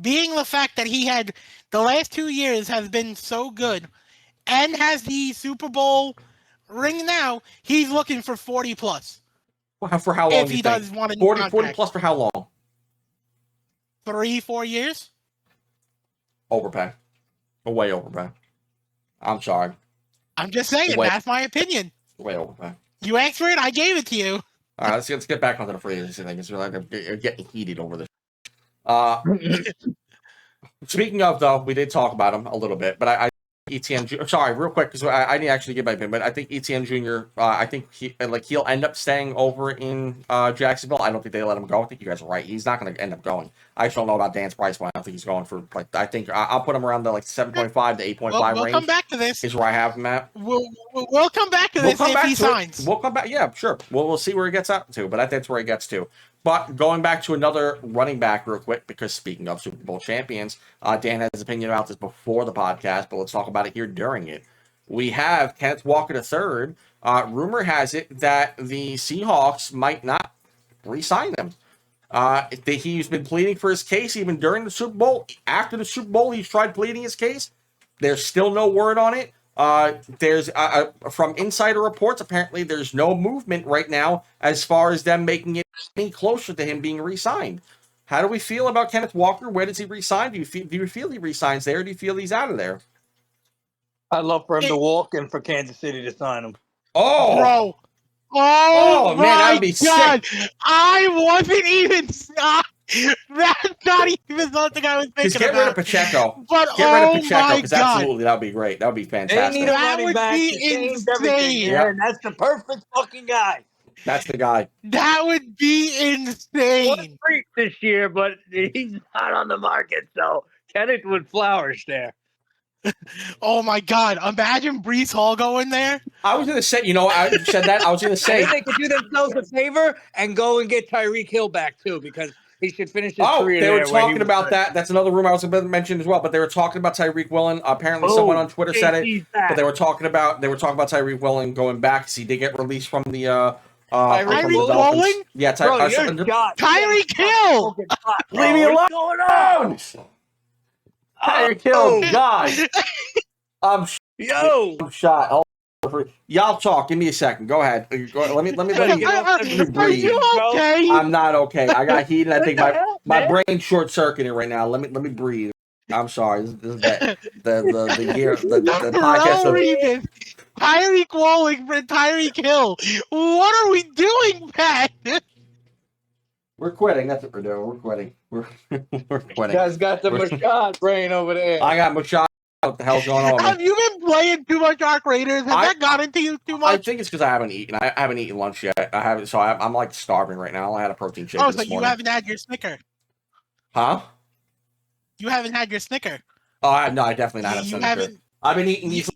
Being the fact that he had the last 2 years has been so good, and has the Super Bowl ring now, he's looking for 40 plus. For how long? If he does want a 40 plus for how long? 3-4 years. Overpay. Way overpay. I'm sorry. I'm just saying, that's my opinion. Way overpay. You asked for it, I gave it to you. All right, let's get back onto the free agency thing. It's like you're getting heated over this. Speaking of, though, we did talk about him a little bit, but I ETN. Sorry, real quick, because I need to actually give my opinion, but I think ETN Jr. I think he'll end up staying over in Jacksonville. I don't think they let him go. I think you guys are right. He's not going to end up going. I just don't know about Dan's price point. I don't think he's going for I think I'll put him around the 7.5 to 8.5 We'll range. come back to this. Is where I have him at. We'll come back to this if he signs. We'll come back. Yeah, sure. We'll see where he gets up to, but I think that's where he gets to. But going back to another running back real quick, because speaking of Super Bowl champions, Dan has his opinion about this before the podcast, but let's talk about it here during it. We have Kenneth Walker III. Rumor has it that the Seahawks might not re-sign him. He's been pleading for his case even during the Super Bowl. After the Super Bowl, he's tried pleading his case. There's still no word on it. There's from insider reports, apparently there's no movement right now as far as them making it any closer to him being re-signed. How do we feel about Kenneth Walker? Where does he re-sign? Do you feel he re-signs there? Or do you feel he's out of there? I'd love for him to walk in for Kansas City to sign him. Oh, Bro. Oh, man, that'd be God. sick. I wasn't even. That's not even something I was thinking Just get about. rid of Pacheco. But Get rid of oh Pacheco, my because God. absolutely that would be great. That would be They fantastic. need a That running would back be to change everything, insane. man. That's the perfect fucking guy. That's the guy. That would be insane. What a freak this year, but he's not on the market, so Kenneth would flourish there. Oh my God. Imagine Brees Hall going there. I was gonna say, I said that. I was gonna say. And they could do themselves a favor and go and get Tyreek Hill back too, because he should finish his Oh, career they were there where he talking was about good. that. That's another rumor I was going to mention as well. But they were talking about Tyreek Woolen. Apparently, someone on Twitter said it. JC's back. But they were talking about Tyreek Woolen going back because he did get released from the Tyreek from the Woolen? Dolphins. Yeah, Bro, you're shot. Tyreek Hill. Leave me alone. What's going on? Tyreek Hill, God. I'm Yo, shot. Hold on. Y'all talk. Give me a second. Go ahead. Let me Are breathe. you okay? I'm not okay. I got heated. I What think the hell, my man? brain short circuiting right now. Let me breathe. I'm sorry. This is the year the podcast of Revis, Tyreek Woolen for Tyreek Hill. What are we doing, Pat? we're quitting. That's what we're doing. We're quitting. We're you quitting. guys got the Mashad brain over there. I got Machado. What the hell's going on with Have me? you been playing too much Arc Raiders? Has that gotten to you too I much? think it's because I haven't eaten. I haven't eaten lunch yet. I haven't. So I'm like starving right now. I had a protein shake Oh, this so you morning. haven't had your Snicker. Huh? You haven't had your Snicker. Oh, no, I definitely not have You Snicker. haven't. I've been eating these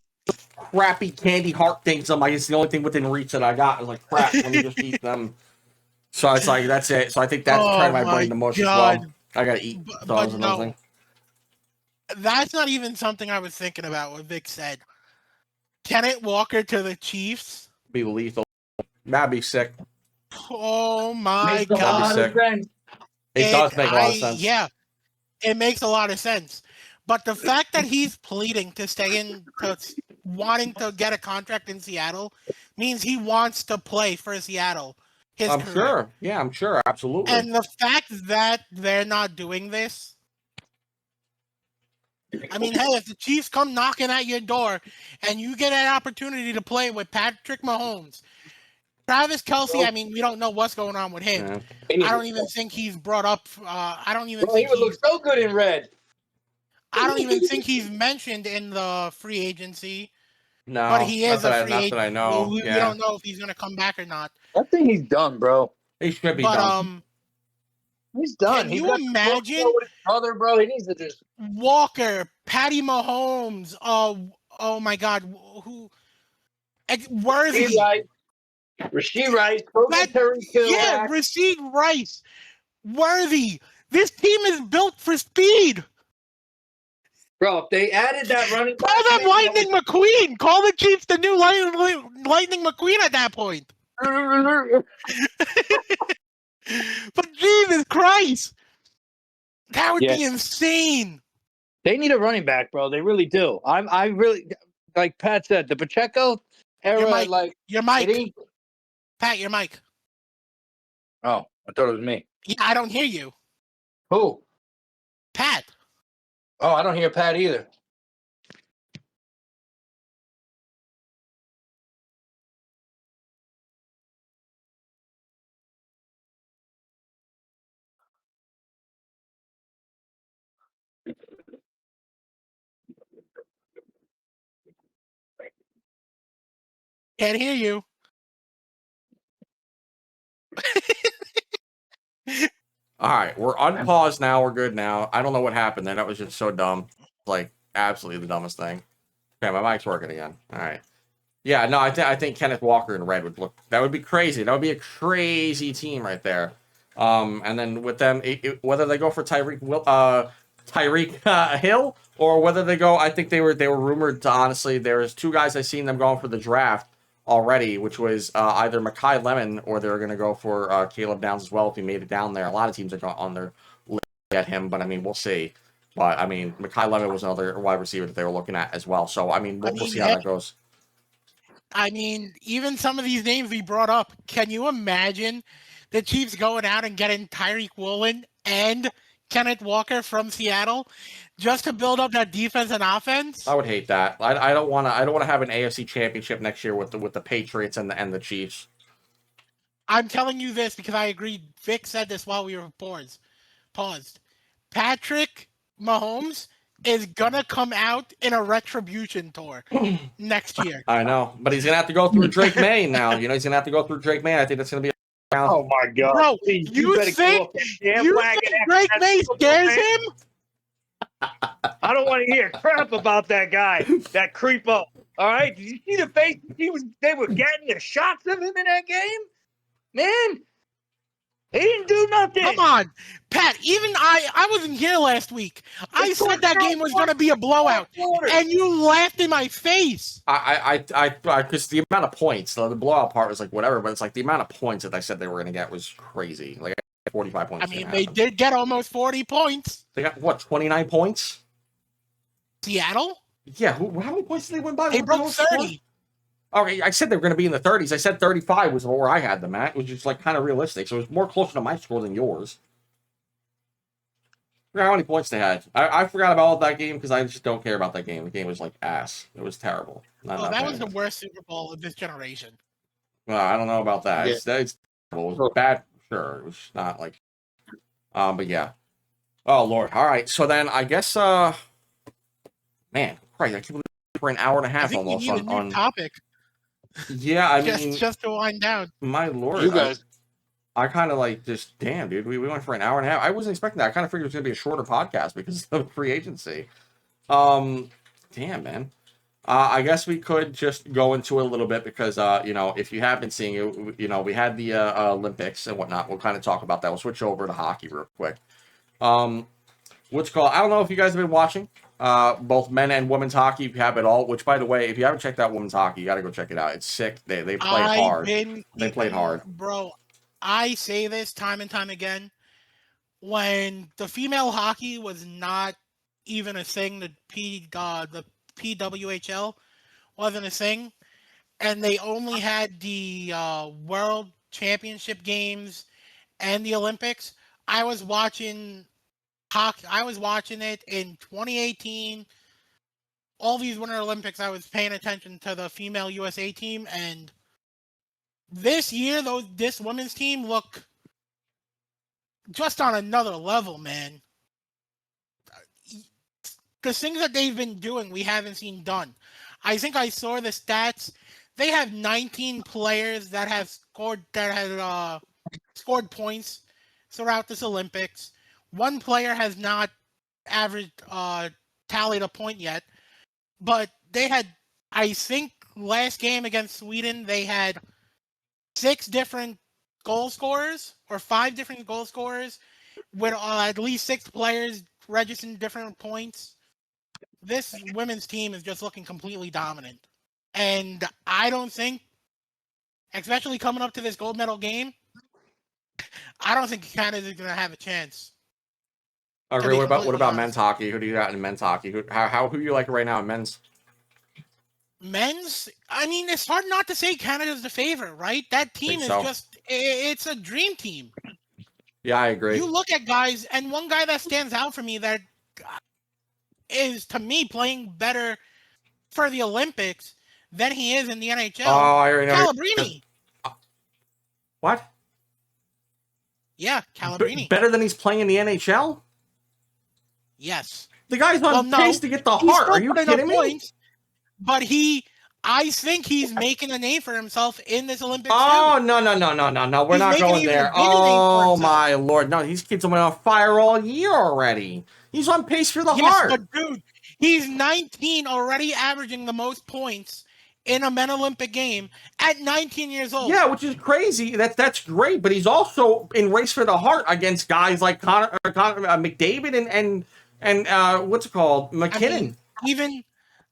crappy candy heart things. I'm like, it's the only thing within reach that I got. I was like, crap, let me just eat them. So it's like, that's it. So I think that's Oh turning my my brain to mush God. as well. I gotta eat. But So that's another no. thing. That's not even something I was thinking about what Vic said. Kenneth Walker to the Chiefs. Be lethal. That'd be sick. Oh my Makes a God. lot of sense. It does make a lot of sense. Yeah, it makes a lot of sense. But the fact that he's pleading to stay in, wanting to get a contract in Seattle, means he wants to play for Seattle. I'm sure. Yeah, I'm sure. Absolutely. And the fact that they're not doing this, I mean, hey, if the Chiefs come knocking at your door and you get an opportunity to play with Patrick Mahomes, Travis Kelce, I mean, we don't know what's going on with him. Yeah. I don't even think he's brought up. I don't even Bro, he think would look so good in red. I don't even think he's mentioned in the free agency. No, But he is a free not agent. that I know. We Yeah. don't know if he's gonna come back or not. I think he's done, bro. He should be But done. He's done. Can He's you got imagine with his brother, bro? He needs to just. Walker, Patty Mahomes, oh my God, who? Worthy. Rasheed Rice. Go get Tyreek Hill Yeah, back. Rasheed Rice, Worthy. This team is built for speed. Bro, if they added that running back. Call them Lightning McQueen. Call the Chiefs the new Lightning McQueen at that point. But Jesus Christ, that would be insane. They need a running back, bro. They really do. I really, like Pat said, the Pacheco era, Your mic. it ain't. Pat, your mic. Oh, I thought it was me. Yeah, I don't hear you. Who? Pat. Oh, I don't hear Pat either. Can't hear you. All right, we're unpaused now. We're good now. I don't know what happened there. That was just so dumb. Like, absolutely the dumbest thing. Okay, my mic's working again. All right. Yeah, no, I think Kenneth Walker in red would look. That would be crazy. That would be a crazy team right there. And then with them, whether they go for Tyreek Hill or whether they go, I think they were rumored to, honestly. There's two guys I seen them going for the draft already, which was either Mekhi Lemon or they're going to go for Caleb Downs as well if he made it down there. A lot of teams are on their list to get him, but I mean, we'll see. But I mean, Mekhi Lemon was another wide receiver that they were looking at as well. So I mean, we'll see how that goes. I mean, even some of these names we brought up, can you imagine the Chiefs going out and getting Tyreek Woolen and Kenneth Walker from Seattle just to build up that defense and offense? I would hate that. I don't want to have an AFC Championship next year with the Patriots and the Chiefs. I'm telling you this because I agree. Vic said this while we were paused. Patrick Mahomes is gonna come out in a retribution tour next year. I know, but he's gonna have to go through Drake May now. You know, he's gonna have to go through Drake May. I think that's gonna be. Oh my God! Bro, Please, you better think Drake May scares him? I don't want to hear crap about that guy, that creepo. All right, did you see the face they were getting the shots of him in that game? Man, he didn't do nothing. Come on, Pat. Even I wasn't here last week. I said that game was going to be a blowout, and you laughed in my face. I because the amount of points, the blowout part was like whatever, but it's like the amount of points that I said they were going to get was crazy. Like 45 points. I mean, they did get almost 40 points. They got what, 29 points? Seattle? Yeah. How many points did they win by? They broke 30. Okay, I said they were going to be in the 30s. I said 35 was where I had them at. It was just like kind of realistic. So it was more closer to my score than yours. I forgot how many points they had. I forgot about that game because I just don't care about that game. The game was like ass. It was terrible. That was the worst Super Bowl of this generation. Well, I don't know about that. Yeah. It's terrible. It was bad. Sure. It was not like... but yeah. Oh, Lord. All right. So then I guess... Man, Christ, I can't believe for an hour and a half I think almost we need a new topic. Yeah, I mean, just to wind down. My Lord, You guys. I kind of like just damn, dude. We went for an hour and a half. I wasn't expecting that. I kind of figured it was gonna be a shorter podcast because of free agency. Damn, man. I guess we could just go into it a little bit because you know, if you have been seeing it, you know, we had the Olympics and whatnot. We'll kind of talk about that. We'll switch over to hockey real quick. What's called? I don't know if you guys have been watching. Both men and women's hockey, if you have it all. Which, by the way, if you haven't checked out women's hockey, you got to go check it out. It's sick. They played hard. They played hard, bro. I say this time and time again. When the female hockey was not even a thing, the PWHL wasn't a thing, and they only had the World Championship games and the Olympics. I was watching hockey. I was watching it in 2018. All these Winter Olympics, I was paying attention to the female USA team, and this year, this women's team look just on another level, man. The things that they've been doing, we haven't seen done. I think I saw the stats. They have 19 players that have scored points throughout this Olympics. One player has not tallied a point yet, but they had, I think, last game against Sweden, they had 6 different goal scorers or 5 different goal scorers with at least 6 players registering different points. This women's team is just looking completely dominant. And I don't think, especially coming up to this gold medal game, I don't think Canada is going to have a chance. Okay, what about men's hockey? Who do you got in men's hockey? Who you like right now in men's? Men's, I mean, it's hard not to say Canada's the favorite, right? That team is it's a dream team. Yeah, I agree. You look at guys, and one guy that stands out for me that is, to me, playing better for the Olympics than he is in the NHL. Oh, I already know. Calabrini. What? Yeah, Calabrini. Better than he's playing in the NHL? Yes. The guy's on pace to get the Heart. Are you kidding me? But I think he's making a name for himself in this Olympics Oh, too. no. We're He's not making going even a there. bigger name for Oh, himself. my Lord. No, these kids have been on fire all year already. He's on pace for the Yes, heart. but dude, he's 19, already averaging the most points in a men Olympic game at 19 years old. Yeah, which is crazy. That's great, but he's also in race for the heart against guys like McDavid and what's it called, McKinnon. I mean, even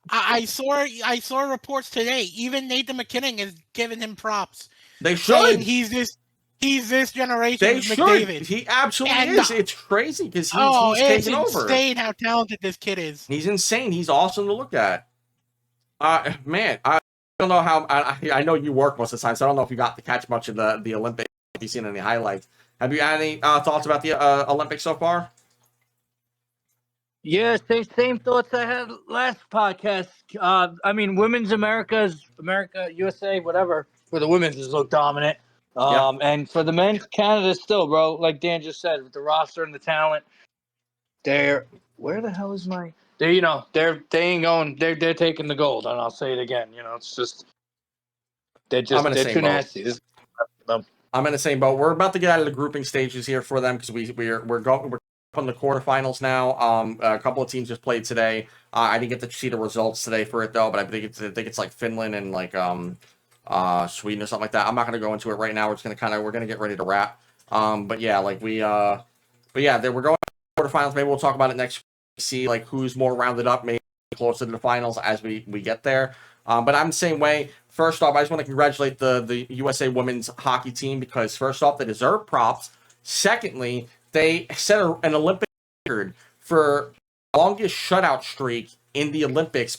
I saw reports today. Even Nathan McKinnon is giving him props. They Saying should. he's this generation's They should. McDavid. He absolutely And, is. It's crazy because he's it's taking over. insane how talented this kid is. He's insane. He's awesome to look at. Man, I don't know how. I know you work most of the time, so I don't know if you got to catch much of the Olympics. Have you seen any highlights? Have you had any thoughts about the Olympics so far? Yeah, same thoughts I had last podcast. I mean, women's America, USA, whatever. For the women's, is look dominant. And for the men's, Canada still, bro. Like Dan just said, with the roster and the talent, where the hell is my? They ain't going. They're taking the gold, and I'll say it again. It's just they're too nasty. I'm in the same boat. We're about to get out of the grouping stages here for them because we're on the quarterfinals now. A couple of teams just played today. I didn't get to see the results today for it though, but I think it's like Finland and like Sweden or something like that. I'm not going to go into it right now. We're just going to we're going to get ready to wrap. But yeah, like we're going to quarterfinals. Maybe we'll talk about it next week, see like who's more rounded up, maybe closer to the finals as we get there. But I'm the same way. First off, I just want to congratulate the USA women's hockey team because first off, they deserve props. Secondly, they set an Olympic record for longest shutout streak in the Olympics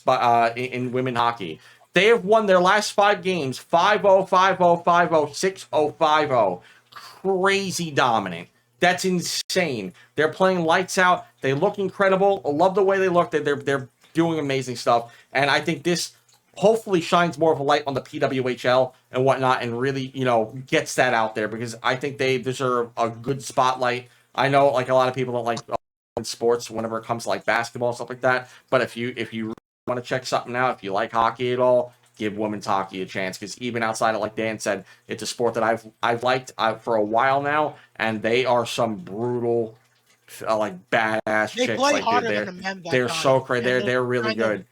in women hockey. They have won their last 5 games 5-0, 5-0, 5-0, 6-0, 5-0. Crazy dominant. That's insane. They're playing lights out. They look incredible. I love the way they look. They're doing amazing stuff. And I think this hopefully shines more of a light on the PWHL and whatnot and really, gets that out there because I think they deserve a good spotlight. I know like a lot of people don't like sports whenever it comes to like basketball and stuff like that. But if you really want to check something out, if you like hockey at all, give women's hockey a chance because even outside of, like Dan said, it's a sport that I've liked for a while now, and they are some brutal, like badass They chicks. play Like harder they're than the men. they're so crazy. They're really good.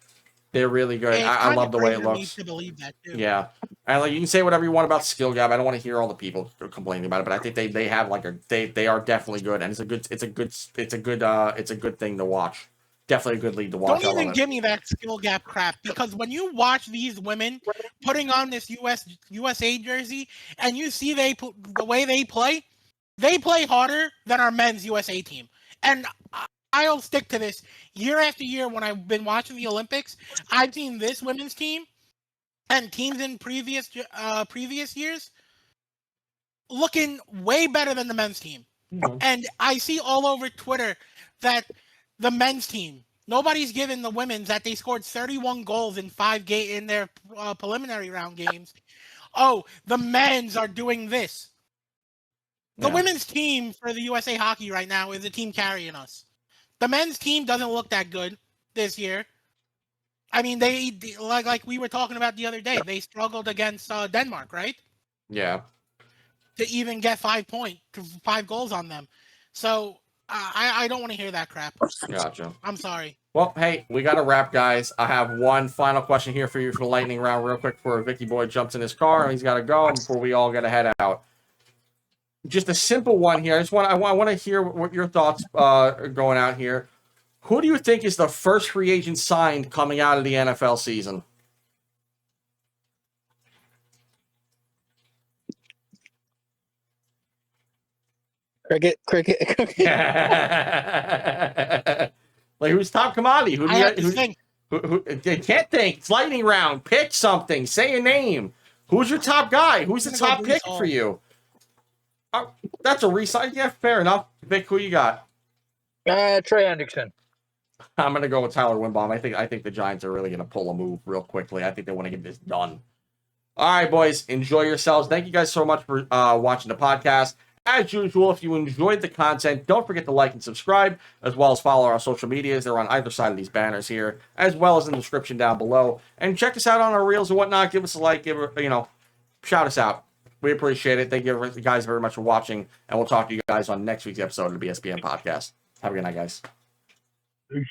They're really good. I love the way it looks. To believe that too. Yeah, and like you can say whatever you want about skill gap. I don't want to hear all the people complaining about it, but I think they have like they are definitely good, and it's a good thing to watch. Definitely a good league to watch. Don't even give me that skill gap crap because when you watch these women putting on this USA jersey and you see the way they play harder than our men's USA team. And I'll stick to this year after year when I've been watching the Olympics. I've seen this women's team and teams in previous years looking way better than the men's team. Mm-hmm. And I see all over Twitter that the men's team, nobody's given the women's that they scored 31 goals in in their preliminary round games. Oh, the men's are doing this. The women's team for the USA Hockey right now is the team carrying us. The men's team doesn't look that good this year. I mean, they like we were talking about the other day. They struggled against Denmark, right? Yeah. To even get 5 goals on them. So I don't want to hear that crap. Gotcha. I'm sorry. Well, hey, we got to wrap, guys. I have one final question here for you for the lightning round, real quick, before Vicky Boy jumps in his car and he's got to go, and before we all get to head out. Just a simple one here. I want to hear what your thoughts going out here. Who do you think is the first free agent signed coming out of the NFL season? Cricket. Like, who's top commodity? Who do I you have to think. Who you can't think. It's lightning round. Pick something. Say a name. Who's your top guy? Who's the top pick for you? That's a resign. Yeah, fair enough. Vic, who you got? Trey Anderson. I'm gonna go with Tyler Winbaum. I think the Giants are really gonna pull a move real quickly. I think they want to get this done. All right, boys. Enjoy yourselves. Thank you guys so much for watching the podcast. As usual, if you enjoyed the content, don't forget to like and subscribe, as well as follow our social medias. They're on either side of these banners here, as well as in the description down below. And check us out on our reels and whatnot. Give us a like, shout us out. We appreciate it. Thank you guys very much for watching, and we'll talk to you guys on next week's episode of the BSBN podcast. Have a good night, guys. Peace.